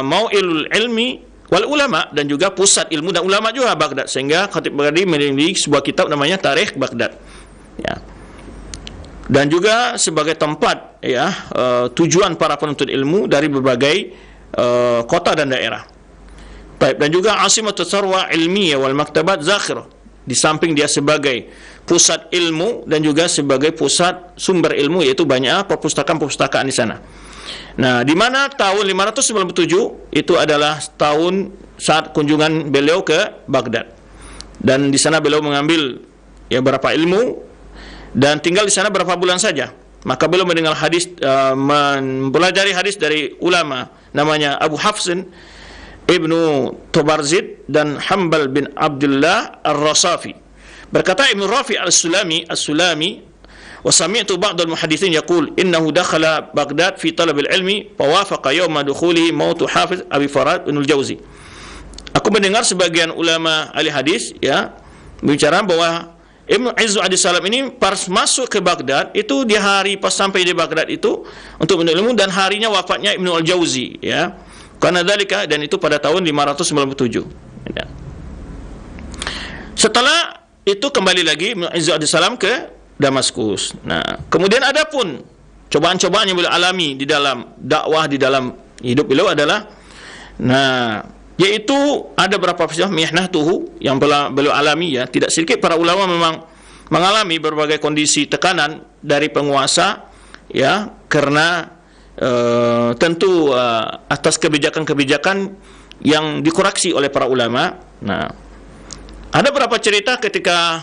Speaker 2: mau'ilul ilmi wal ulama, dan juga pusat ilmu dan ulama juga Baghdad, sehingga Khatib Baghdadi memiliki sebuah kitab namanya Tarikh Baghdad ya. Dan juga sebagai tempat ya tujuan para penuntut ilmu dari berbagai kota dan daerah. Baik, dan juga asimatut sarwa ilmiyah wal maktabat zakhirah, di samping dia sebagai pusat ilmu dan juga sebagai pusat sumber ilmu, yaitu banyak perpustakaan-perpustakaan di sana. Nah, di mana tahun 597 itu adalah tahun saat kunjungan beliau ke Baghdad, dan di sana beliau mengambil ya beberapa ilmu dan tinggal di sana berapa bulan saja. Maka beliau mendengar hadis, mempelajari hadis dari ulama namanya Abu Hafsin Ibnu Tobarzid dan Hanbal bin Abdullah Ar-Rasafi. Berkata Ibnu Rafi Al-Sulami, wa sami'tu ba'd al-muhaddithin yaqul innahu dakhala Baghdad fi talab al-ilmi fawafaqa yawma dukhulihi mautu Hafiz Abi Farad bin al-Jauzi. Aku mendengar sebagian ulama ahli hadis ya bicara bahwa Ibnu Izzu Ad-Salam ini pas masuk ke Baghdad itu di hari pas sampai di Baghdad itu untuk menuntut ilmu, dan harinya wafatnya Ibnu al-Jauzi ya. Karena dalika, dan itu pada tahun 597 ya. Setelah itu kembali lagi Ibnu Izzu Ad-Salam ke Damaskus. Nah, kemudian ada pun cobaan-cobaan yang beliau alami di dalam dakwah, di dalam hidup beliau adalah, nah, yaitu ada beberapa mihnatuhu yang beliau alami ya. Tidak sedikit para ulama memang mengalami berbagai kondisi tekanan dari penguasa ya, karena tentu atas kebijakan-kebijakan yang dikoreksi oleh para ulama. Nah, ada beberapa cerita ketika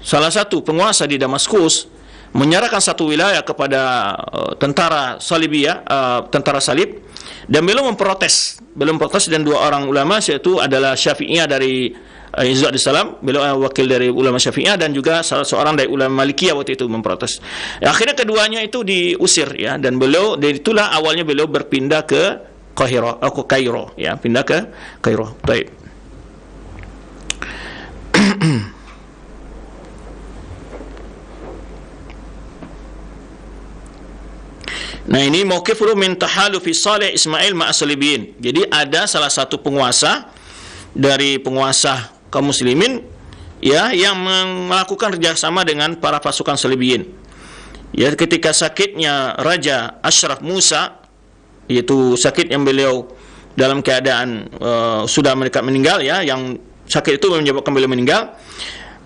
Speaker 2: salah satu penguasa di Damaskus menyerahkan satu wilayah kepada tentara Salibiyah, tentara salib, dan beliau memprotes, dan dua orang ulama, yaitu adalah Syafi'iyah dari Izzu Ad-Salam, beliau wakil dari ulama Syafi'iyah, dan juga salah seorang dari ulama Malikiyah waktu itu memprotes. Akhirnya keduanya itu diusir ya, dan beliau, dari itulah awalnya beliau berpindah ke Kairo ya, pindah ke Kairo. Baik. Nah, ini mauqiful min tahalufi Salih Ismail ma'asalibiyin. Jadi ada salah satu penguasa dari penguasa kaum muslimin ya yang melakukan kerjasama dengan para pasukan Salibiyin. Ya, ketika sakitnya Raja Ashraf Musa, yaitu sakit yang beliau dalam keadaan sudah meninggal ya, yang sakit itu menyebabkan beliau meninggal,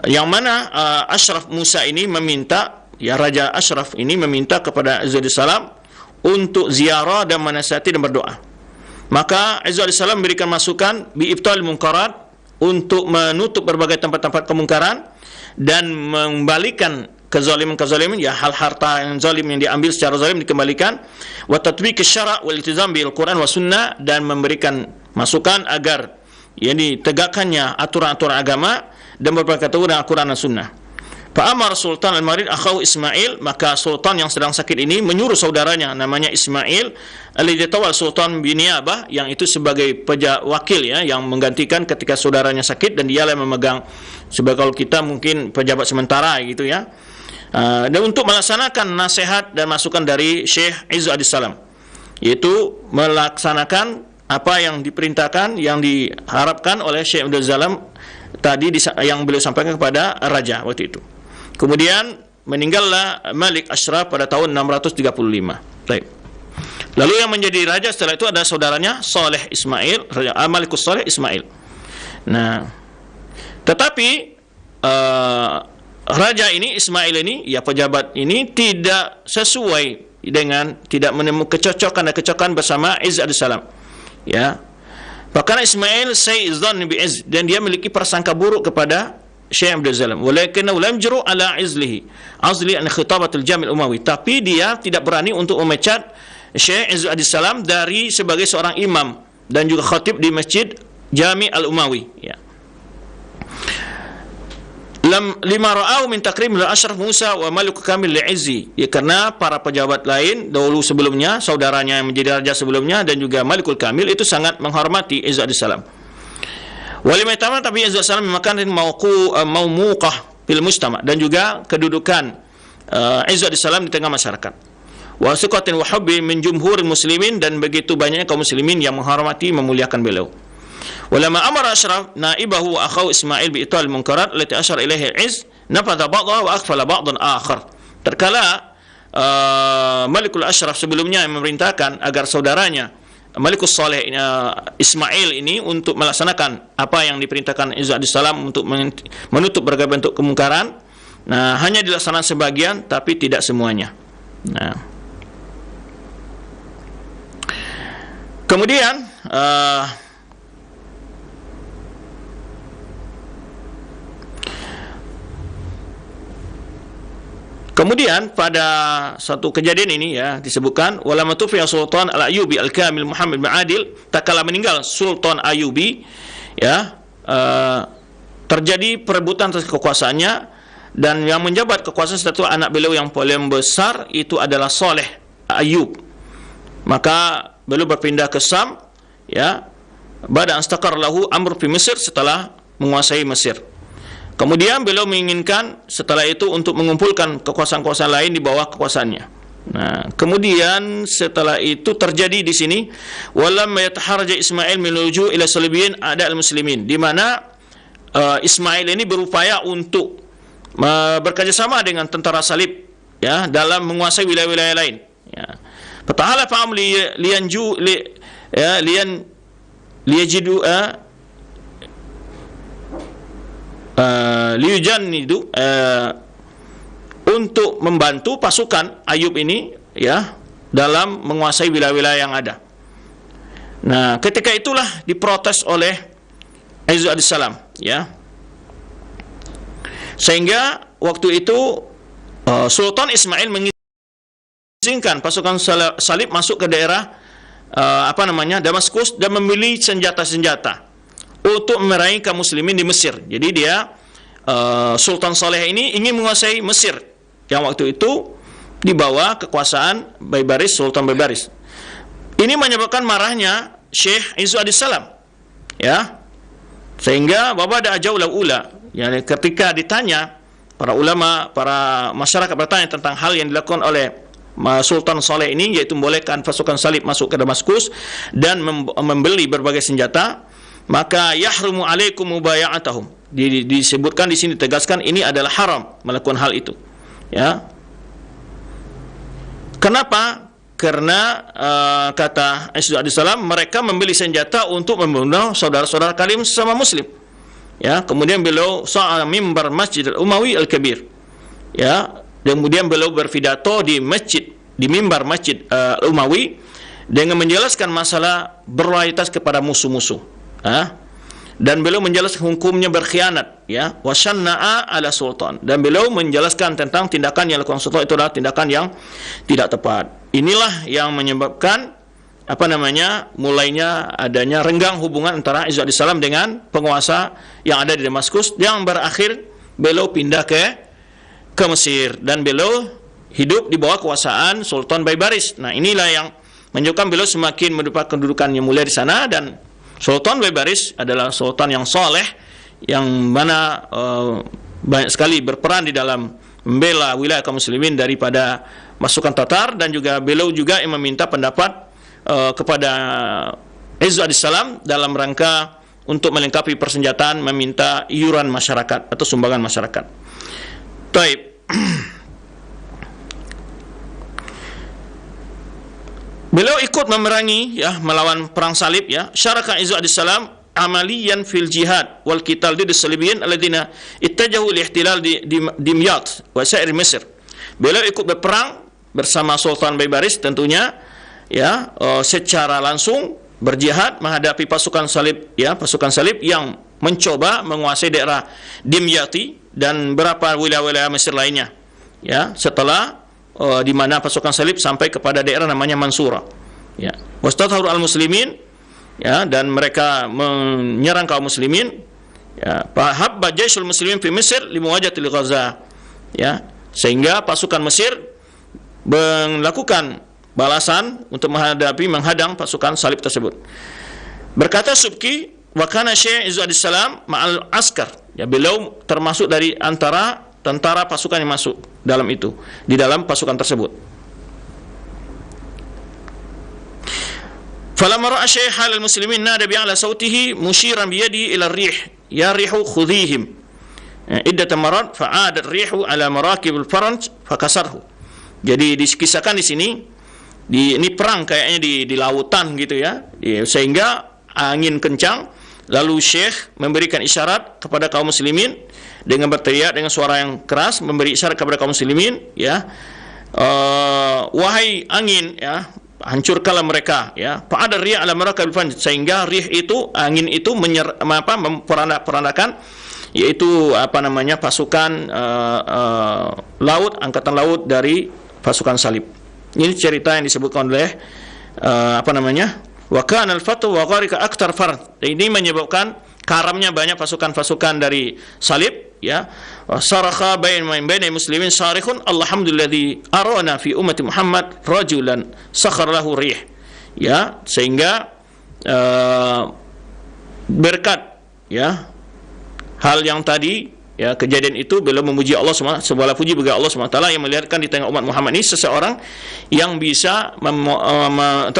Speaker 2: yang mana Ashraf Musa ini meminta, ya Raja Ashraf ini meminta kepada Izzu Ad-Salam untuk ziarah dan menasihati dan berdoa. Maka Izzu Ad-Salam memberikan masukan bi'ibtal munkarat, untuk menutup berbagai tempat-tempat kemungkaran dan mengembalikan kezaliman-kezaliman, ya hal harta yang zalim yang diambil secara zalim dikembalikan, wa tatbiq asy-syara' wal iltizam bil Quran wa sunnah, dan memberikan masukan agar yakni tegakkannya aturan-aturan agama dan berpegang teguh dengan Al-Quran dan Sunnah. Fa'amar Sultan Al-Marid akhahu Ismail, maka sultan yang sedang sakit ini menyuruh saudaranya namanya Ismail al-Ditawal Sultan bin Niyabah, yang itu sebagai wakil ya, yang menggantikan ketika saudaranya sakit, dan dialah yang memegang sebagai, kalau kita mungkin pejabat sementara gitu ya. Dan untuk melaksanakan nasihat dan masukan dari Syekh Izzu Ad-Salam. yaitu melaksanakan apa yang diperintahkan, yang diharapkan oleh Syekh Abdul Salam tadi yang beliau sampaikan kepada raja waktu itu. Kemudian meninggallah Malik Ashraf pada tahun 635. Baik. Lalu yang menjadi raja setelah itu ada saudaranya Saleh Ismail, Raja Malikus Saleh Ismail. Nah, tetapi raja ini Ismail ini, ya pejabat ini tidak sesuai dengan, tidak menemukan kecocokan bersama Izz Salam. Ya. Bahkan Ismail sayyizan bi Izz, dan dia memiliki prasangka buruk kepada Syekh Abdul Salam. Walakinnahu lam yajru ala azli an khitabatul Jami' Umawi. Tapi dia tidak berani untuk memecat Syekh Izz Salam dari sebagai seorang imam dan juga khatib di Masjid Jami' Al-Umawi, ya. Lima ra'au min takrim al-Ashraf Musa wa Malik Kamil li'izzi, ya, karena para pejabat lain dahulu sebelumnya, saudaranya yang menjadi raja sebelumnya dan juga Malikul Kamil itu sangat menghormati Izz Salam. Walimah tamam, tapi Izz Salam memakan mauqah fil mujtama, dan juga kedudukan Izz Salam di tengah masyarakat. Wa suqatin wa hubbi min jumhuril muslimin, dan begitu banyaknya kaum muslimin yang menghormati, memuliakan beliau. Walama amara Ashraf naibahu wa akhahu Ismail bi ital munkarat allati asyara ilaihi al-Izz nafadha ba'dahu wa akhfala ba'dan akhar. Terkala Malikul Ashraf sebelumnya yang memerintahkan agar saudaranya Malikus Saleh Ismail ini untuk melaksanakan apa yang diperintahkan Izz Salam untuk menutup berbagai bentuk kemungkaran. Nah, hanya dilaksanakan sebagian tapi tidak semuanya. Nah, kemudian pada satu kejadian ini, ya, disebutkan walama tufiya Sultan Al-Ayyubi Al-Kamil Muhammad bin Adil, tak kala meninggal Sultan Ayyubi, ya, terjadi perebutan atas kekuasaannya, dan yang menjabat kekuasaan satu anak beliau yang paling besar itu adalah Saleh Ayyub. Maka beliau berpindah ke Sam, ya, ba'da astaqar lahu amr fi Mesir, setelah menguasai Mesir. Kemudian beliau menginginkan setelah itu untuk mengumpulkan kekuasaan-kekuasaan lain di bawah kekuasaannya. Nah, kemudian setelah itu terjadi di sini walam yataharraja Ismail min luju ila salibiyyin ada al-muslimin, di mana Ismail ini berupaya untuk bekerjasama dengan tentara salib, ya, dalam menguasai wilayah-wilayah lain, ya. Fatahala fa'am liyanju liyajidu liujannidu, untuk membantu pasukan Ayub ini, ya, dalam menguasai wilayah-wilayah yang ada. Nah, ketika itulah diprotes oleh Izz Salam, ya, sehingga waktu itu Sultan Ismail mengizinkan pasukan salib masuk ke daerah Damaskus, dan membeli senjata-senjata untuk memerangi kaum muslimin di Mesir. Jadi dia Sultan Saleh ini ingin menguasai Mesir yang waktu itu di bawah kekuasaan Baybaris, Sultan Baybaris. Ini menyebabkan marahnya Syekh Izz Salam, ya, sehingga wabada ajaula ula, yani ketika ditanya para ulama, para masyarakat bertanya tentang hal yang dilakukan oleh Sultan Saleh ini, yaitu membolehkan pasukan salib masuk ke Damaskus dan membeli berbagai senjata, maka yahrumu alaikum mubaya'atahum. Disebutkan di sini, tegaskan ini adalah haram melakukan hal itu, ya. Kenapa? Karena kata Izz Salam, mereka membeli senjata untuk membunuh saudara-saudara kalian sesama muslim, ya. Kemudian beliau sa'a mimbar Masjid Al-Umawi Al-Kabir, ya. Kemudian beliau berpidato di mimbar Masjid Al-Umawi dengan menjelaskan masalah berloyalitas kepada musuh-musuh, dan beliau menjelaskan hukumnya berkhianat, ya, wasanna'a ala sultan, dan beliau menjelaskan tentang tindakan yang dilakukan sultan itu adalah tindakan yang tidak tepat. Inilah yang menyebabkan mulainya adanya renggang hubungan antara Izz Salam dengan penguasa yang ada di Damaskus, yang berakhir beliau pindah ke Mesir, dan beliau hidup di bawah kekuasaan Sultan Baybaris. Nah, inilah yang menunjukkan beliau semakin mendapat kedudukan yang mulia di sana, dan Sultan Baybaris adalah sultan yang soleh, yang mana banyak sekali berperan di dalam membela wilayah kaum muslimin daripada masukan Tatar, dan juga beliau juga yang meminta pendapat kepada Izzu Adissalam dalam rangka untuk melengkapi persenjataan, meminta iuran masyarakat atau sumbangan masyarakat. Taib. Beliau ikut memerangi ya, melawan perang salib ya. Syaraka Izzu Adissalam amaliyan fil jihad wal qital di salibiyin alladziina ittajahu li ihtilal di Dimyat wa sa'ir Mesir. Beliau ikut berperang bersama Sultan Baybaris tentunya ya, secara langsung berjihad menghadapi pasukan salib ya, pasukan salib yang mencoba menguasai daerah Dimyati dan beberapa wilayah-wilayah Mesir lainnya ya, setelah di mana pasukan salib sampai kepada daerah namanya Mansura ya. Wastatharu al-muslimin ya, dan mereka menyerang kaum muslimin ya. Fahabba jaisul muslimin fi Mesir limuwajatil Ghaza ya, sehingga pasukan Mesir melakukan balasan untuk menghadang pasukan salib tersebut. Berkata Subki, wa kana Syekh Izzu Adissalam ma'al askar ya, beliau termasuk dari antara tentara pasukan yang masuk dalam itu, di dalam pasukan tersebut. Falamma ra'a Syekh hal al-muslimin nada bi'ala sautihi musyiran biyadihi ila ar-rih ya rihu khudhihim iddat marat fa'adat rihu ala marakib al-faranj fakasarhu. Jadi dikisahkan di sini, ini perang kayaknya di lautan gitu ya, sehingga angin kencang, lalu Syekh memberikan isyarat kepada kaum muslimin dengan berteriak dengan suara yang keras, memberi isyarat kepada kaum muslimin ya, wahai angin ya, hancurkanlah mereka ya. Fa'ada rih ala marakib al-faranj, sehingga rih itu, angin itu memperandakan yaitu pasukan laut, angkatan laut dari pasukan salib. Ini cerita yang disebutkan oleh wa kana al-fatu wa gharika aktar farad. Ini menyebabkan karamnya banyak pasukan-pasukan dari salib ya. Sarakha baina muslimin sarikhun alhamdulilladzi arana fi ummati Muhammad rajulan sakhar lahu rih ya, sehingga berkat ya hal yang tadi ya, kejadian itu beliau memuji Allah SWT, segala puji bagi Allah SWT yang melihatkan di tengah umat Muhammad ini seseorang yang bisa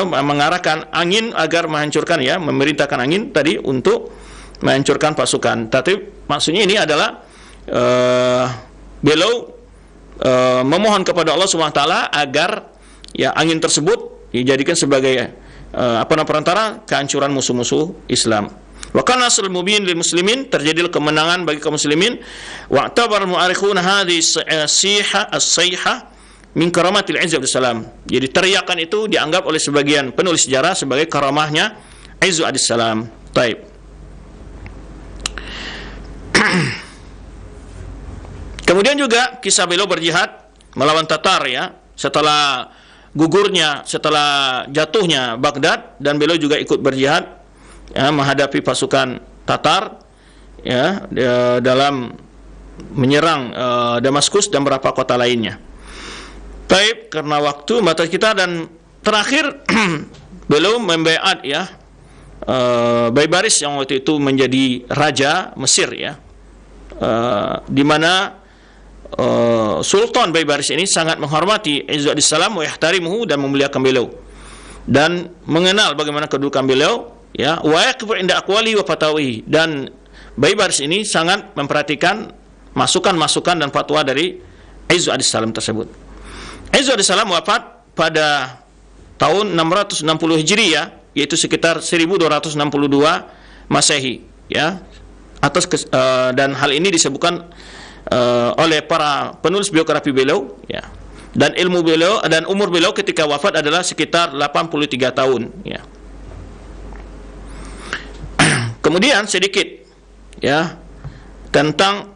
Speaker 2: mengarahkan angin agar menghancurkan ya, memerintahkan angin tadi untuk menghancurkan pasukan. Tapi maksudnya ini adalah beliau memohon kepada Allah SWT agar ya angin tersebut dijadikan sebagai perantara kehancuran musuh-musuh Islam. Wa kana nasrul mubin lil muslimin, terjadilah kemenangan bagi kaum muslimin. Wa tabar mu'arikhun hadhihi as-sayha as-sayha min karamatil Izz Adissalam. Jadi teriakan itu dianggap oleh sebagian penulis sejarah sebagai karamahnya Izz Adissalam. Taib. Kemudian juga kisah beliau berjihad melawan Tatar ya, setelah gugurnya, setelah jatuhnya Baghdad, dan beliau juga ikut berjihad ya, menghadapi pasukan Tatar ya, dalam menyerang Damaskus dan beberapa kota lainnya. Baik, karena waktu batas kita, dan terakhir beliau membaiat ya Baybaris yang waktu itu menjadi raja Mesir ya, di mana Sultan Baybaris ini sangat menghormati Izzu Adissalam wa yahtarimuhu, dan memuliakan beliau dan mengenal bagaimana kedudukan beliau ya, wa yakfur inda aqwali wa fatawi, dan Baybaris ini sangat memperhatikan masukan-masukan dan fatwa dari Izzu Adissalam tersebut. Izzu Adissalam wafat pada tahun 660 Hijriah, yaitu sekitar 1262 Masehi ya, dan hal ini disebutkan oleh para penulis biografi beliau ya, dan ilmu beliau dan umur beliau ketika wafat adalah sekitar 83 tahun ya. Kemudian sedikit ya tentang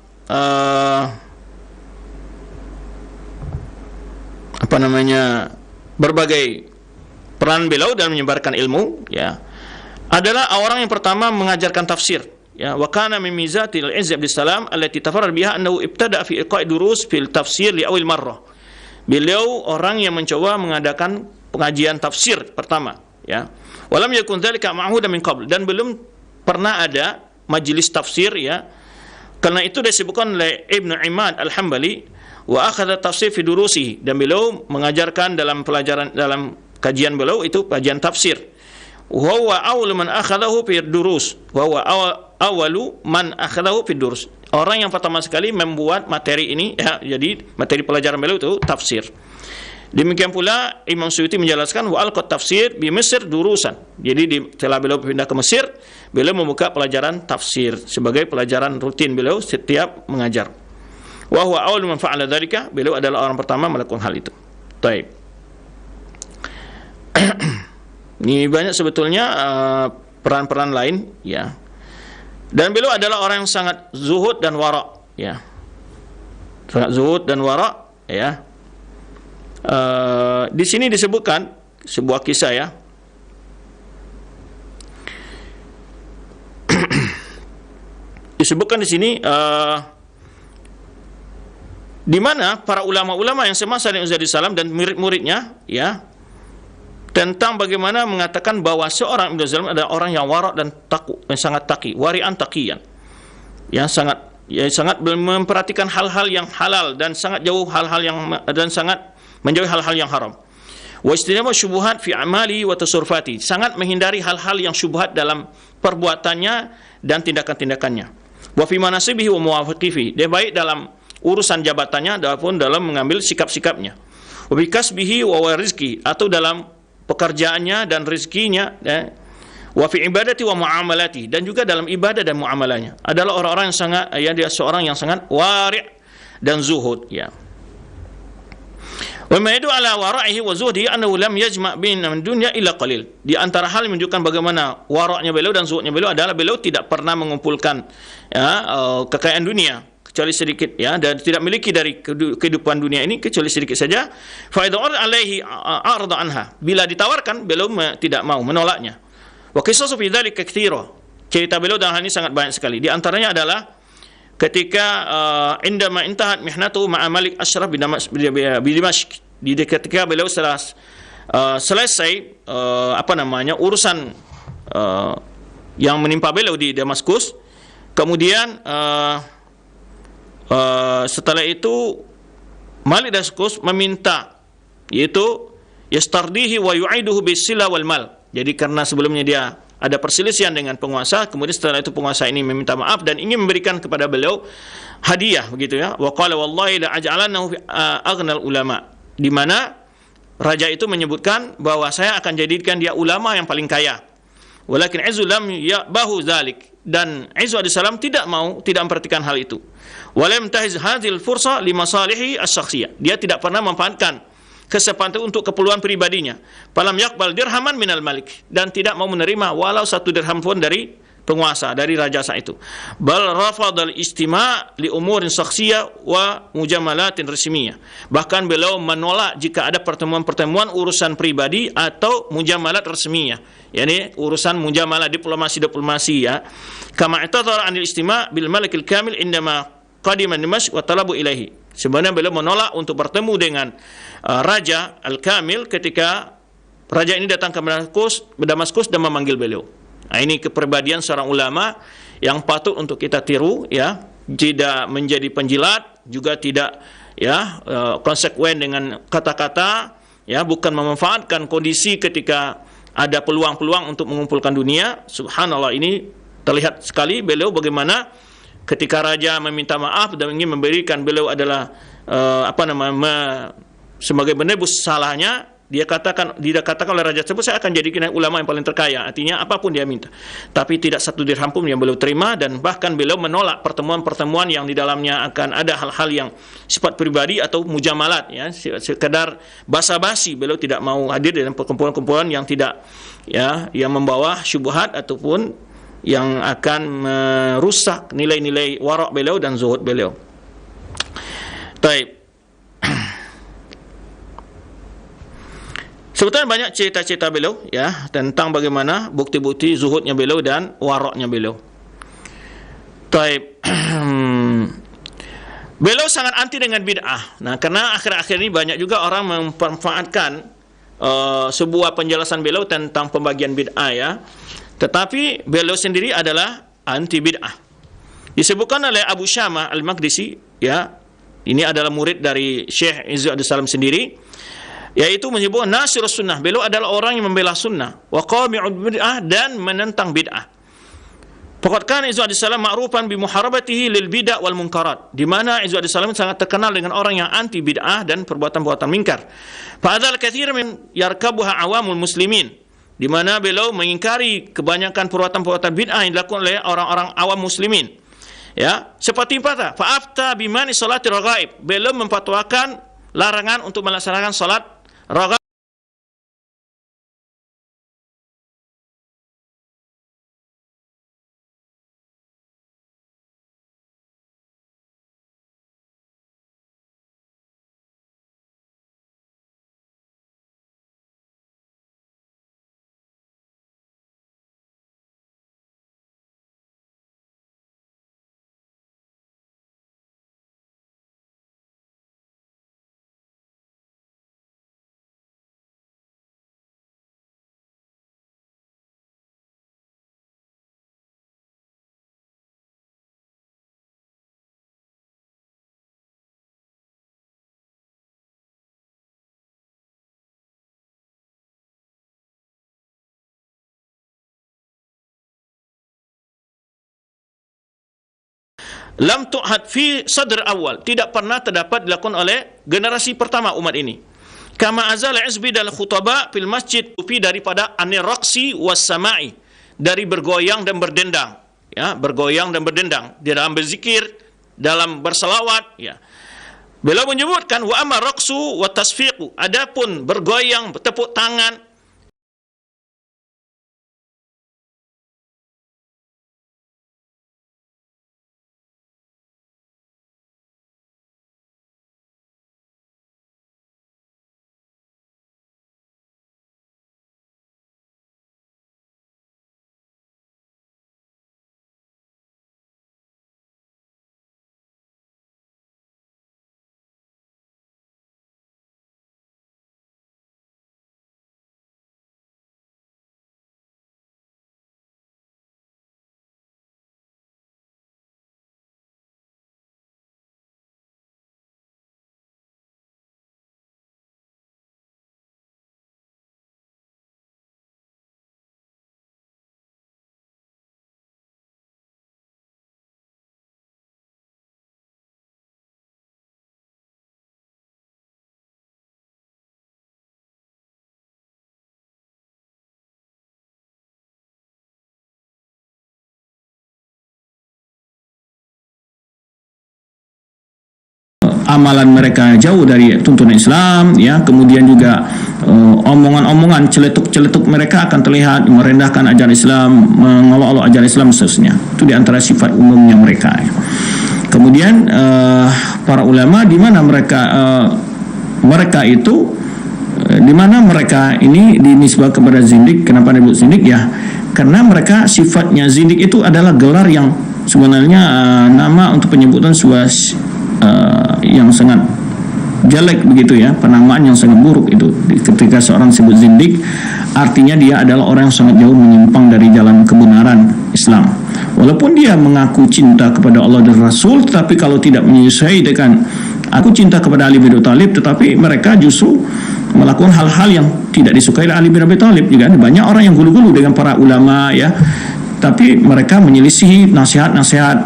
Speaker 2: berbagai peran beliau dalam menyebarkan ilmu ya, adalah orang yang pertama mengajarkan tafsir ya. Wa kana min mizatil Izz Adissalam allati tafarrad biha annahu ibtada fi iqa'i durus fil tafsir li awal marrah. Beliau orang yang mencoba mengadakan pengajian tafsir pertama ya. Walam yakun dzalika ma'hudan min qabl, dan belum pernah ada majelis tafsir ya. Karena itu disebutkan oleh Ibnu Imad Al-Hambali, wa akhadha tafsir fi durusihi, dan beliau mengajarkan dalam pelajaran, dalam kajian beliau itu kajian tafsir. Wa huwa awwalu man akhadahu fi durus. Wa huwa awwalu man akhadahu fi durus. Orang yang pertama sekali membuat materi ini, ya, jadi materi pelajaran beliau itu tafsir. Demikian pula Imam Suyuti menjelaskan wa alqat tafsir bi Mesir durusan. Jadi setelah beliau pindah ke Mesir, beliau membuka pelajaran tafsir sebagai pelajaran rutin beliau setiap mengajar. Wa huwa awwalu man fa'ala dzalika, beliau adalah orang pertama melakukan hal itu. Baik. Ini banyak sebetulnya peran-peran lain, ya. Dan beliau adalah orang yang sangat zuhud dan wara', ya. Sangat zuhud dan wara', ya. Di sini disebutkan sebuah kisah, ya. Disebutkan di sini di mana para ulama-ulama yang semasa Nabi SAW dan murid-muridnya, ya, tentang bagaimana mengatakan bahwa seorang Ibnu Zalim adalah orang yang wara' dan yang sangat taqi, wari'an taqiyan, yang sangat memperhatikan hal-hal yang halal dan sangat jauh sangat menjauhi hal-hal yang haram. Wa istinabu syubuhat fi amali wa tasarrufati, sangat menghindari hal-hal yang syubhat dalam perbuatannya dan tindakan-tindakannya. Wa fi manasibihi wa muwafiqihi, dia baik dalam urusan jabatannya ataupun dalam mengambil sikap-sikapnya. Wa bi kasbihi wa rizqi, atau dalam pekerjaannya dan rezekinya, ya. Wa fi ibadati wa muamalati, dan juga dalam ibadah dan muamalahnya. Adalah orang-orang yang sangat, ya, dia seorang yang sangat wari' dan zuhud, ya. Wa ma yadu ala wara'ihi wa zuhdihi annahu lam yajma' baina dunya illa qalil. Di antara hal yang menunjukkan bagaimana waraknya beliau dan zuhudnya beliau adalah beliau tidak pernah mengumpulkan, ya, kekayaan dunia kecuali sedikit, ya, dan tidak memiliki dari kehidupan dunia ini kecuali sedikit saja. Fa idza alaihi arda anha, bila ditawarkan beliau tidak mau, menolaknya. Wa qisasu fi dzalika katsira, cerita beliau dalam hal ini sangat banyak sekali. Di antaranya adalah ketika indama intahat mihnatu ma'a Malik Ashraf bi Dimashq, ketika beliau selesai urusan yang menimpa beliau di Damaskus, kemudian setelah itu Malik Damaskus meminta, yaitu yastardihi wa yu'iduhu bisila wal mal. Jadi karena sebelumnya dia ada perselisihan dengan penguasa, kemudian setelah itu penguasa ini meminta maaf dan ingin memberikan kepada beliau hadiah, begitu, ya. Wa qala wallahi la aj'alannahu fi aghnal ulama, di mana raja itu menyebutkan bahwa saya akan jadikan dia ulama yang paling kaya. Walakin Izzu lam yabahu dzalik, dan Izzu alaihi salam tidak memperhatikan hal itu. Wa lam tahiz hadhil fursa li masalihi asy-syakhsiyah, dia tidak pernah memanfaatkan kesempatan untuk keperluan pribadinya. Falam yaqbal dirhaman minal malik, dan tidak mau menerima walau 1 dirham pun dari penguasa, dari raja saat itu. Bal rafadal istima' li umurin syakhsiyah wa mujamalatin resmiyah, bahkan beliau menolak jika ada pertemuan-pertemuan urusan pribadi atau mujamalat resmiyah, yakni urusan mujamalah diplomasi, ya. Kama i'tadhara anil istima' bil malikil kamil indama qadima Dimashq wa talabu ilaihi, sebenarnya beliau menolak untuk bertemu dengan Raja Al-Kamil ketika raja ini datang ke Damaskus dan memanggil beliau. Nah, ini kepribadian seorang ulama yang patut untuk kita tiru, ya. Tidak menjadi penjilat, juga tidak, ya, konsekuen dengan kata-kata, ya, bukan memanfaatkan kondisi ketika ada peluang-peluang untuk mengumpulkan dunia. Subhanallah, ini terlihat sekali beliau bagaimana ketika raja meminta maaf dan ingin memberikan beliau adalah sebagai menebus salahnya, dikatakan oleh raja tersebut, saya akan jadikan ulama yang paling terkaya. Artinya apapun dia minta, tapi tidak 1 dirham pun yang beliau terima, dan bahkan beliau menolak pertemuan-pertemuan yang di dalamnya akan ada hal-hal yang sifat pribadi atau mujamalat, ya, sekedar basa-basi. Beliau tidak mau hadir dalam kumpulan-kumpulan yang tidak, ya, yang membawa syubhat ataupun yang akan merusak nilai-nilai wara' beliau dan zuhud beliau. Baik. Sebetulnya banyak cerita-cerita beliau, ya, tentang bagaimana bukti-bukti zuhudnya beliau dan waroknya beliau. Taib. Beliau sangat anti dengan bid'ah. Nah, karena akhir-akhir ini banyak juga orang memanfaatkan sebuah penjelasan beliau tentang pembagian bid'ah, ya. Tetapi beliau sendiri adalah anti bid'ah. Disebutkan oleh Abu Syamah Al-Maqdisi, ya. Ini adalah murid dari Syekh Izzu Abdus Salam sendiri. yaitu menyebut nasirus sunnah, beliau adalah orang yang membela sunnah, wa qami'ud bid'ah, dan menentang bid'ah. Faqad kana Izzu alaihissalam ma'rufan bi muharabatihi lil bid'ah wal munkarat, di mana Izzu alaihissalam sangat terkenal dengan orang yang anti bid'ah dan perbuatan-perbuatan mungkar. Fa adzal katsir min yarkabuha awamul muslimin, di mana beliau mengingkari kebanyakan perbuatan-perbuatan bid'ah yang dilakukan oleh orang-orang awam muslimin. Ya, seperti apa? Fa afta bimani salati raghaib, beliau memfatwakan larangan untuk melaksanakan salat raghaib. Lam tu'had fi sadr awal, tidak pernah terdapat dilakukan oleh generasi pertama umat ini. Kama azal izbi dal khutaba fil masjid, fi daripada aniraqsi was sama'i, dari bergoyang dan berdendang, ya, bergoyang dan berdendang di dalam berzikir, dalam berselawat, ya. Beliau menyebutkan wa amma raqsu wa tasfiqu, adapun bergoyang, bertepuk tangan, amalan mereka jauh dari tuntunan Islam, ya. Kemudian juga omongan-omongan celetuk-celetuk mereka akan terlihat merendahkan ajaran Islam, mengolok-olok ajaran Islam seterusnya. Itu di antara sifat umumnya mereka, ya. Kemudian para ulama di mana mereka itu di mana mereka ini dinisbah kepada zindik. Kenapa disebut zindik? Ya, karena mereka sifatnya zindik itu adalah gelar yang sebenarnya nama untuk penyebutan sebuah yang sangat jelek begitu, ya, penamaan yang sangat buruk itu. Ketika seorang sebut zindik, artinya dia adalah orang yang sangat jauh menyimpang dari jalan kebenaran Islam. Walaupun dia mengaku cinta kepada Allah dan Rasul, tapi kalau tidak menyesuaikan aku cinta kepada Ali bin Abi Thalib, tetapi mereka justru melakukan hal-hal yang tidak disukai oleh Ali bin Abi Thalib. Juga banyak orang yang gulu-gulu dengan para ulama, ya, tapi mereka menyelisihi nasihat-nasihat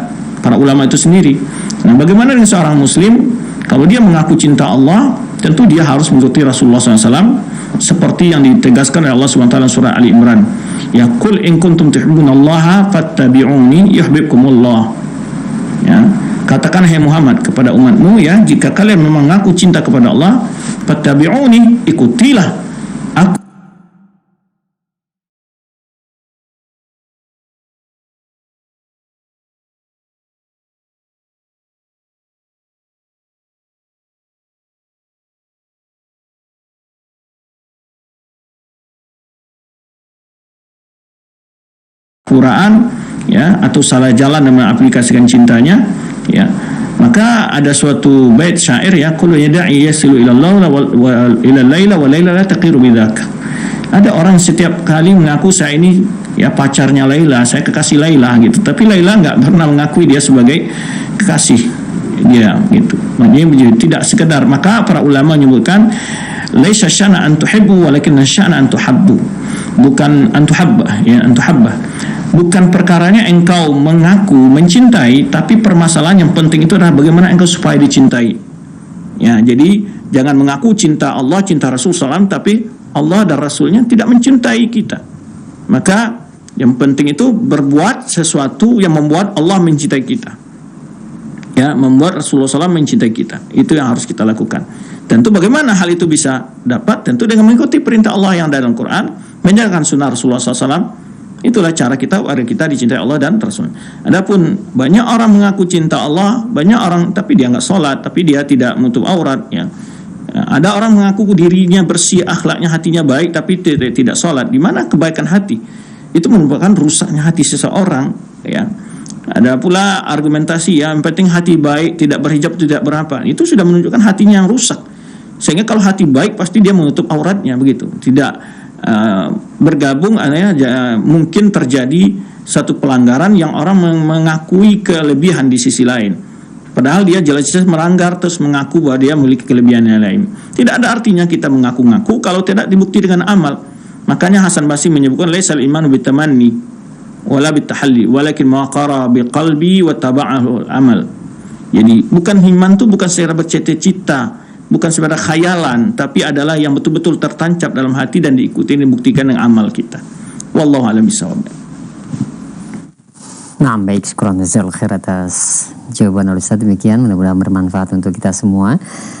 Speaker 2: para ulama itu sendiri. Nah, bagaimana dengan seorang muslim? Kalau dia mengaku cinta Allah, tentu dia harus mengikuti Rasulullah SAW seperti yang ditegaskan oleh Allah SWT surah Ali Imran. Ya, qul in kuntum tuhibbunallaha fattabi'uni yuhibbukumullah. Ya, katakan hai Muhammad kepada umatmu, ya, jika kalian memang mengaku cinta kepada Allah, fattabi'uni, ikutilah aku. Quran, ya, atau salah jalan dan mengaplikasikan cintanya, ya, maka ada suatu bait syair, ya, kullu yada'i yasilu ila Allah wa ila laila wa laila la taqiru bidzaka. Ada orang setiap kali mengaku saya ini, ya, pacarnya Laila, saya kekasih Laila gitu, tapi Laila nggak pernah mengakui dia sebagai kekasih dia gitu. Maknanya tidak sekedar. Maka para ulama menyebutkan
Speaker 3: Laisa sya'na an tuhibbu walakin sya'na an tuhabbu. Bukan an tuhabba, ya, an tuhabba. Bukan perkaranya engkau mengaku mencintai, tapi permasalahan yang penting itu adalah bagaimana engkau supaya dicintai. Ya, jadi jangan mengaku cinta Allah, cinta Rasul SAW, tapi Allah dan Rasulnya tidak mencintai kita. Maka yang penting itu berbuat sesuatu yang membuat Allah mencintai kita. Ya, membuat Rasulullah SAW mencintai kita. Itu yang harus kita lakukan. Tentu bagaimana hal itu bisa dapat? Tentu dengan mengikuti perintah Allah yang ada dalam Quran, menjalankan sunnah Rasulullah SAW. Itulah cara kita agar kita dicintai Allah dan Rasul. Adapun banyak orang mengaku cinta Allah, banyak orang tapi dia nggak sholat, tapi dia tidak menutup aurat. Ya. Ada orang mengaku dirinya bersih, akhlaknya, hatinya baik, tapi tidak sholat. Di mana kebaikan hati? Itu merupakan rusaknya hati seseorang. Ya. Ada pula argumentasi ya, yang penting hati baik, tidak berhijab, tidak berapa. Itu sudah menunjukkan hatinya yang rusak. Sehingga kalau hati baik pasti dia menutup auratnya begitu. Tidak bergabung, mungkin terjadi satu pelanggaran yang orang mengakui kelebihan di sisi lain, padahal dia jelas-jelas melanggar terus mengaku bahwa dia memiliki kelebihan yang lain. Tidak ada artinya kita mengaku-ngaku kalau tidak dibukti dengan amal. Makanya Hasan Basri menyebutkan laisal imanu bitamanni wala bitahalli walakin maqara biqalbi wa taba'ahu amal. Jadi bukan iman itu bukan secara bercita-cita, bukan sekedar khayalan, tapi adalah yang betul-betul tertancap dalam hati dan diikuti dan dibuktikan dengan amal kita. Wallahu a'lam bishawab.
Speaker 1: Nah, baik, syukuran jazakallahu khair atas jawaban Ustaz. Demikian, mudah-mudahan bermanfaat untuk kita semua.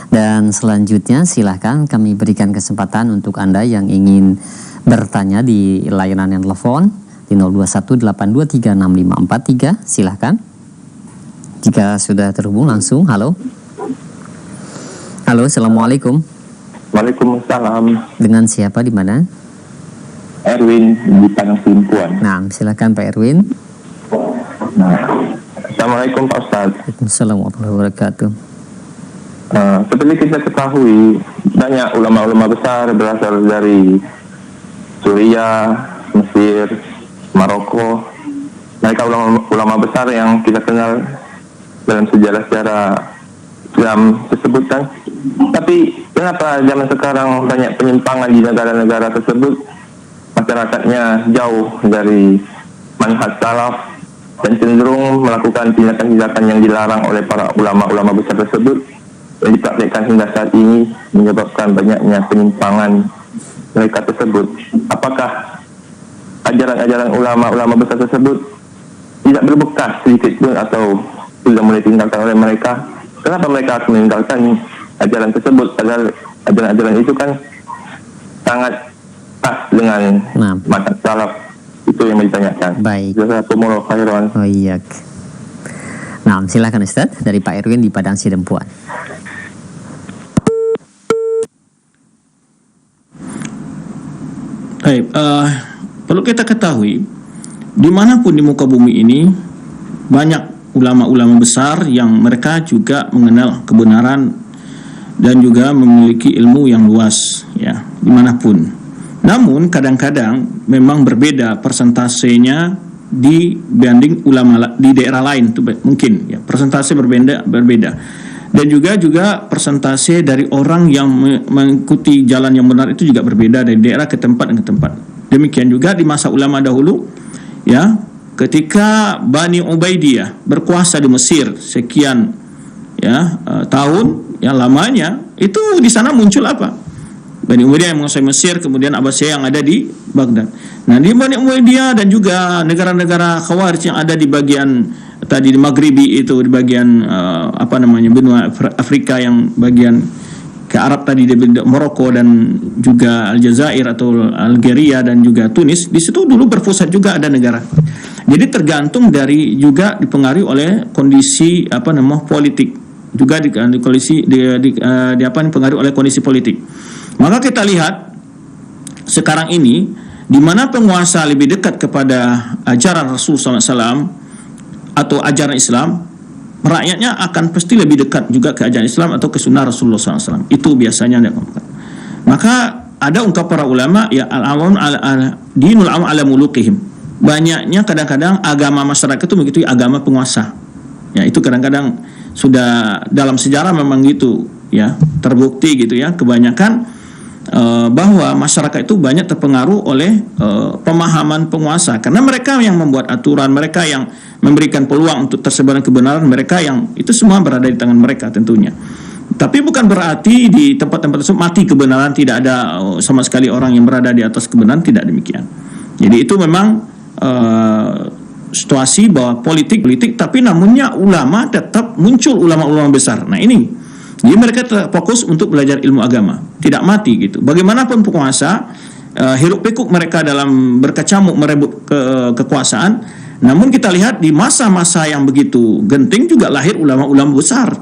Speaker 1: Dan selanjutnya silahkan kami berikan kesempatan untuk Anda yang ingin bertanya di layanan yang telepon di 0218236543. Silahkan. Jika sudah terhubung langsung, halo. Halo, assalamualaikum.
Speaker 4: Waalaikumsalam.
Speaker 1: Dengan siapa di mana?
Speaker 4: Erwin di Padang Simpuan.
Speaker 1: Nah, silakan Pak Erwin.
Speaker 4: Assalamualaikum Pak Ustaz.
Speaker 1: Waalaikumsalam warahmatullahi wabarakatuh.
Speaker 4: Seperti kita ketahui, banyak ulama-ulama besar berasal dari Suriah, Mesir, Maroko. Mereka ulama besar yang kita kenal dalam sejarah-sejarah Islam tersebut kan. Tapi kenapa zaman sekarang banyak penyimpangan di negara-negara tersebut? Masyarakatnya jauh dari manhaj salaf dan cenderung melakukan tindakan-tindakan yang dilarang oleh para ulama-ulama besar tersebut, yang dipraktikkan hingga saat ini menyebabkan banyaknya penyimpangan mereka tersebut. Apakah ajaran-ajaran ulama-ulama besar tersebut tidak berbekas sedikit pun atau sudah mulai ditinggalkan oleh mereka? Kenapa mereka harus meninggalkan ajaran tersebut? Padahal ajaran-ajaran itu kan sangat pas dengan manhaj salaf. Itu yang ditanyakan.
Speaker 1: Baik.
Speaker 4: Jazakumullahu khairan.
Speaker 1: Oh iya. Nah, silakan Ustaz dari Pak Erwin di Padang Sidempuan.
Speaker 3: Baik, perlu kita ketahui dimanapun di muka bumi ini banyak ulama-ulama besar yang mereka juga mengenal kebenaran dan juga memiliki ilmu yang luas, ya, dimanapun. Namun kadang-kadang memang berbeda persentasenya dibanding ulama di daerah lain, itu mungkin ya, persentase berbeda. Dan juga persentase dari orang yang mengikuti jalan yang benar itu juga berbeda dari daerah ke tempat ke tempat. Demikian juga di masa ulama dahulu, ya, ketika Bani Ubaidiyah berkuasa di Mesir sekian tahun yang lamanya, itu di sana muncul apa? Bani Ubaidiyah yang menguasai Mesir, kemudian Abbasiyah yang ada di Baghdad. Nah, di Bani Ubaidiyah dan juga negara-negara Khawarij yang ada di bagian tadi di Maghribi itu, di bagian benua Afrika yang bagian ke Arab tadi, di Maroko dan juga Aljazair atau Algeria dan juga Tunis. Di situ dulu berpusat juga ada negara. Jadi tergantung dari juga dipengaruhi oleh kondisi politik, juga dipengaruhi oleh kondisi politik. Maka kita lihat sekarang ini di mana penguasa lebih dekat kepada ajaran Rasul SAW atau ajaran Islam, rakyatnya akan pasti lebih dekat juga ke ajaran Islam atau ke sunnah Rasulullah SAW. Itu biasanya. Maka ada ungkap para ulama, ya, dinul awam ala mulukihim. Banyaknya kadang-kadang agama masyarakat itu begitu agama penguasa. Ya, itu kadang-kadang sudah dalam sejarah memang gitu, ya, terbukti gitu ya. Kebanyakan bahwa masyarakat itu banyak terpengaruh oleh pemahaman penguasa, karena mereka yang membuat aturan, mereka yang memberikan peluang untuk tersebarnya kebenaran, mereka yang itu semua berada di tangan mereka tentunya. Tapi bukan berarti di tempat-tempat tersebut mati kebenaran, tidak ada sama sekali orang yang berada di atas kebenaran, tidak demikian. Jadi itu memang situasi bahwa politik, tapi namunnya ulama tetap muncul, ulama-ulama besar. Nah ini, jadi mereka fokus untuk belajar ilmu agama, tidak mati gitu. Bagaimanapun penguasa, hiruk pikuk mereka dalam berkecamuk merebut kekuasaan. Namun kita lihat di masa-masa yang begitu genting juga lahir ulama-ulama besar,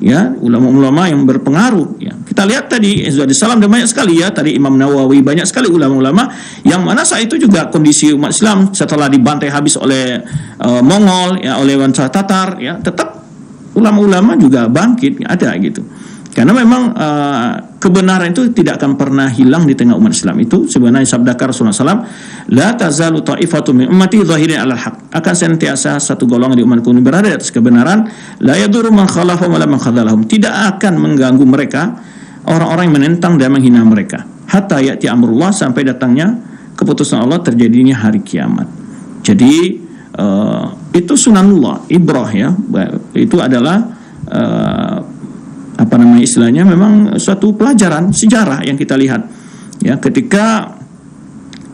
Speaker 3: ya, ulama-ulama yang berpengaruh. Ya. Kita lihat tadi Salam dan banyak sekali ya, tadi Imam Nawawi, banyak sekali ulama-ulama yang mana saat itu juga kondisi umat Islam setelah dibantai habis oleh Mongol, ya, oleh bangsa Tatar, ya, tetap ulama-ulama juga bangkit, ada gitu. Karena memang kebenaran itu tidak akan pernah hilang di tengah umat Islam. Itu sebenarnya sabda Rasulullah SAW, la tazalu ta'ifatu min ummati zahirin 'alal haq. Akan senantiasa satu golongan di umatku ini berada di atas kebenaran, la yadurru man khalafahum wa la man khadzalahum. Tidak akan mengganggu mereka orang-orang yang menentang dan menghina mereka. Hatta ya'ti amrullah, sampai datangnya keputusan Allah, terjadinya hari kiamat. Jadi itu sunanullah, ibrah ya. Itu adalah istilahnya memang suatu pelajaran sejarah yang kita lihat. Ya, ketika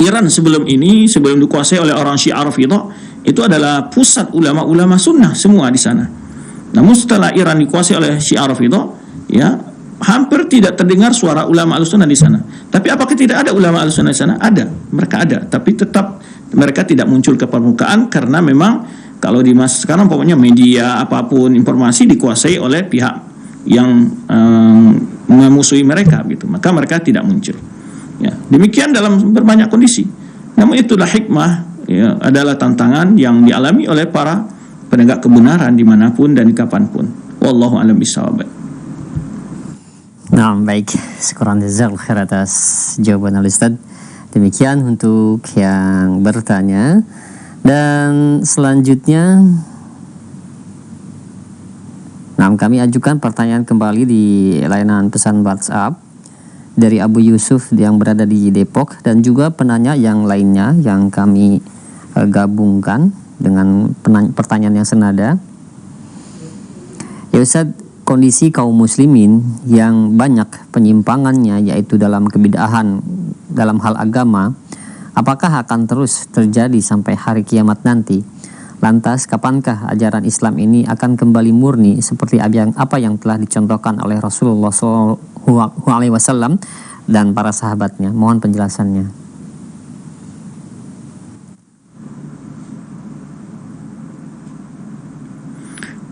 Speaker 3: Iran sebelum dikuasai oleh orang Syiah Rafidhah, itu adalah pusat ulama-ulama sunnah semua di sana. Namun setelah Iran dikuasai oleh Syiah Rafidhah, ya, hampir tidak terdengar suara ulama Ahlussunnah di sana. Tapi apakah tidak ada ulama Ahlussunnah di sana? Ada, mereka ada, tapi tetap mereka tidak muncul ke permukaan karena memang kalau di masa sekarang pokoknya media apapun informasi dikuasai oleh pihak yang memusuhi mereka gitu, maka mereka tidak muncul. Ya, demikian dalam berbanyak kondisi. Namun itulah hikmah, ya, adalah tantangan yang dialami oleh para penegak kebenaran dimanapun dan kapanpun. Wallahu a'lam bishawab.
Speaker 1: Nah, baik, syukuran jazakallahu khair atas jawaban Al-Ustaz. Demikian untuk yang bertanya. Dan selanjutnya, kami ajukan pertanyaan kembali di layanan pesan WhatsApp dari Abu Yusuf yang berada di Depok, dan juga penanya yang lainnya yang kami gabungkan dengan pertanyaan yang senada. Ya Ustaz, kondisi kaum muslimin yang banyak penyimpangannya, yaitu dalam kebid'ahan dalam hal agama, apakah akan terus terjadi sampai hari kiamat nanti? Lantas kapankah ajaran Islam ini akan kembali murni seperti apa yang telah dicontohkan oleh Rasulullah SAW dan para sahabatnya? Mohon penjelasannya.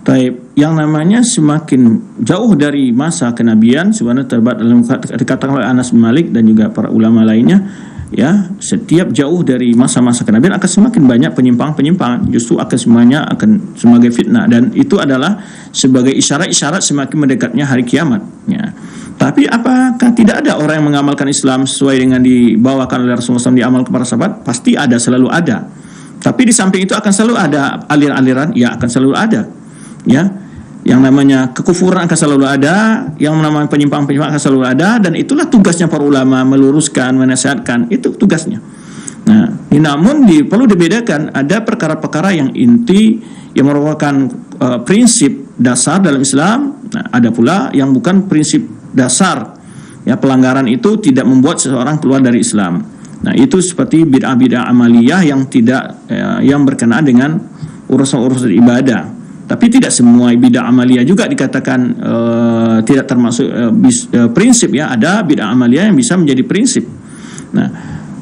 Speaker 3: Taib, yang namanya semakin jauh dari masa kenabian, sebenarnya terdapat dalam dikatakan oleh Anas bin Malik dan juga para ulama lainnya, ya, setiap jauh dari masa-masa kenabian akan semakin banyak penyimpangan, justru akan semuanya akan sebagai fitnah, dan itu adalah sebagai isyarat-isyarat semakin mendekatnya hari kiamat, ya. Tapi apakah tidak ada orang yang mengamalkan Islam sesuai dengan dibawakan oleh Rasulullah SAW, diamalkan para sahabat? Pasti ada, selalu ada. Tapi di samping itu akan selalu ada aliran-aliran, ya, akan selalu ada, ya. Yang namanya kekufuran akan selalu ada, yang namanya penyimpangan akan selalu ada, dan itulah tugasnya para ulama, meluruskan, menasihatkan, itu tugasnya. Nah, namun perlu dibedakan, ada perkara-perkara yang inti yang merupakan prinsip dasar dalam Islam. Nah, ada pula yang bukan prinsip dasar, ya, pelanggaran itu tidak membuat seseorang keluar dari Islam. Nah, itu seperti bid'ah-bid'ah amaliyah yang tidak yang berkenaan dengan urusan-urusan ibadah. Tapi tidak semua bid'ah amaliyah juga dikatakan tidak termasuk prinsip, ya. Ada bid'ah amaliyah yang bisa menjadi prinsip. Nah,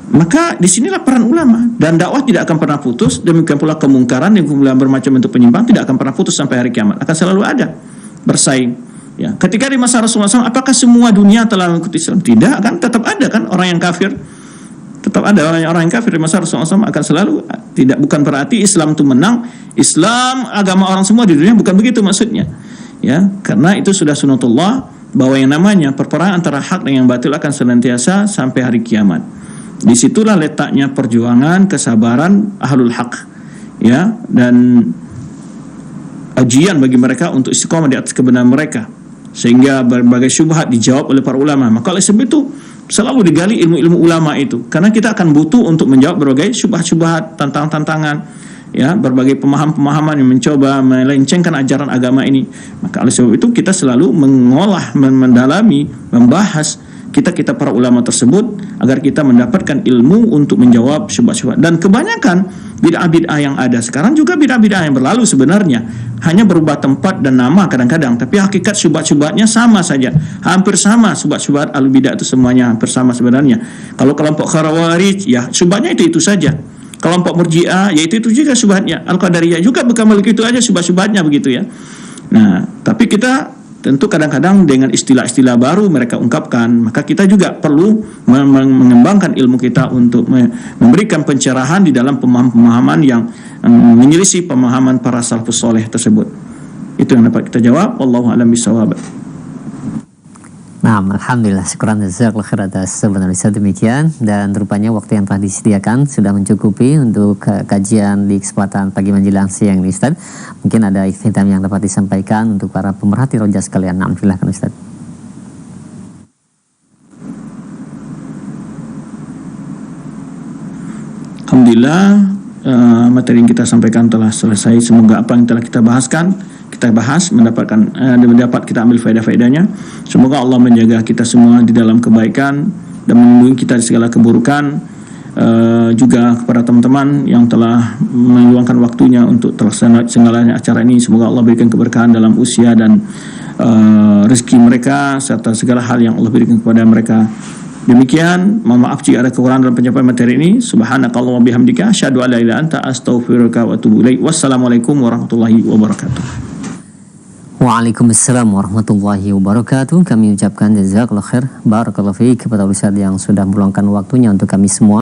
Speaker 3: maka disinilah peran ulama, dan dakwah tidak akan pernah putus. Demikian pula kemungkaran yang bermacam bentuk penyimpangan tidak akan pernah putus sampai hari kiamat, akan selalu ada, bersaing. Ya, ketika di masa Rasulullah SAW, apakah semua dunia telah mengikuti Islam? Tidak, kan tetap ada kan orang yang kafir. Tetap ada orang yang kafir di masa Rasulullah SAW, akan selalu. Tidak, bukan berarti Islam itu menang. Islam agama orang semua di dunia, bukan begitu maksudnya. Ya, karena itu sudah sunatullah, bahwa yang namanya perperangan antara hak dan yang batil akan senantiasa sampai hari kiamat. Disitulah letaknya perjuangan, kesabaran ahlul haq, ya, dan ujian bagi mereka untuk istiqomah di atas kebenaran mereka, sehingga berbagai syubhat dijawab oleh para ulama. Maka oleh sebab itu selalu digali ilmu-ilmu ulama itu, karena kita akan butuh untuk menjawab berbagai syubhat-syubhat, tantangan-tantangan, ya, berbagai pemahaman-pemahaman yang mencoba melencengkan ajaran agama ini. Maka oleh sebab itu kita selalu mengolah, mendalami, membahas kita para ulama tersebut agar kita mendapatkan ilmu untuk menjawab syubhat-syubhat. Dan kebanyakan bid'ah-bid'ah yang ada sekarang juga bid'ah-bid'ah yang berlalu sebenarnya, hanya berubah tempat dan nama kadang-kadang, tapi hakikat syubhat-syubhatnya sama saja, hampir sama. Syubhat-syubhat al-bid'ah itu semuanya hampir sama sebenarnya. Kalau kelompok Khawarij, ya syubhatnya itu saja. Kelompok Murji'ah, yaitu itu juga syubhatnya. Al-Qadariyah juga bukan begitu aja syubhat-syubhatnya begitu ya. Nah, tapi kita tentu kadang-kadang dengan istilah-istilah baru mereka ungkapkan, maka kita juga perlu mengembangkan ilmu kita untuk memberikan pencerahan di dalam pemahaman yang menyelisih pemahaman para salafus soleh tersebut. Itu yang dapat kita jawab. Wallahu a'lam bishawab.
Speaker 1: Nah, alhamdulillah, syukuran jazakallahu khair atas penjelasan demikian, dan rupanya waktu yang telah disediakan sudah mencukupi untuk kajian di kesempatan pagi menjelang siang ini, Ustaz. Mungkin ada hitam yang dapat disampaikan untuk para pemerhati roja sekalian. Nah, silahkan Ustaz.
Speaker 3: Alhamdulillah, materi yang kita sampaikan telah selesai. Semoga apa yang telah kita bahas mendapat kita ambil faedah-faedahnya. Semoga Allah menjaga kita semua di dalam kebaikan dan melindungi kita dari segala keburukan. Juga kepada teman-teman yang telah meluangkan waktunya untuk terselenggaranya acara ini, semoga Allah berikan keberkahan dalam usia dan rezeki mereka serta segala hal yang Allah berikan kepada mereka. Demikian, mohon maaf jika ada kekurangan dalam penyampaian materi ini. Subhanakallahumma bihamdika asyhadu an la ilaha illa anta astaghfiruka wa atubu ilaik. Wassalamualaikum warahmatullahi wabarakatuh.
Speaker 1: Waalaikumsalam warahmatullahi wabarakatuh. Kami ucapkan jazakallahu khair, barakallahu fiik kepada Ustaz yang sudah meluangkan waktunya untuk kami semua.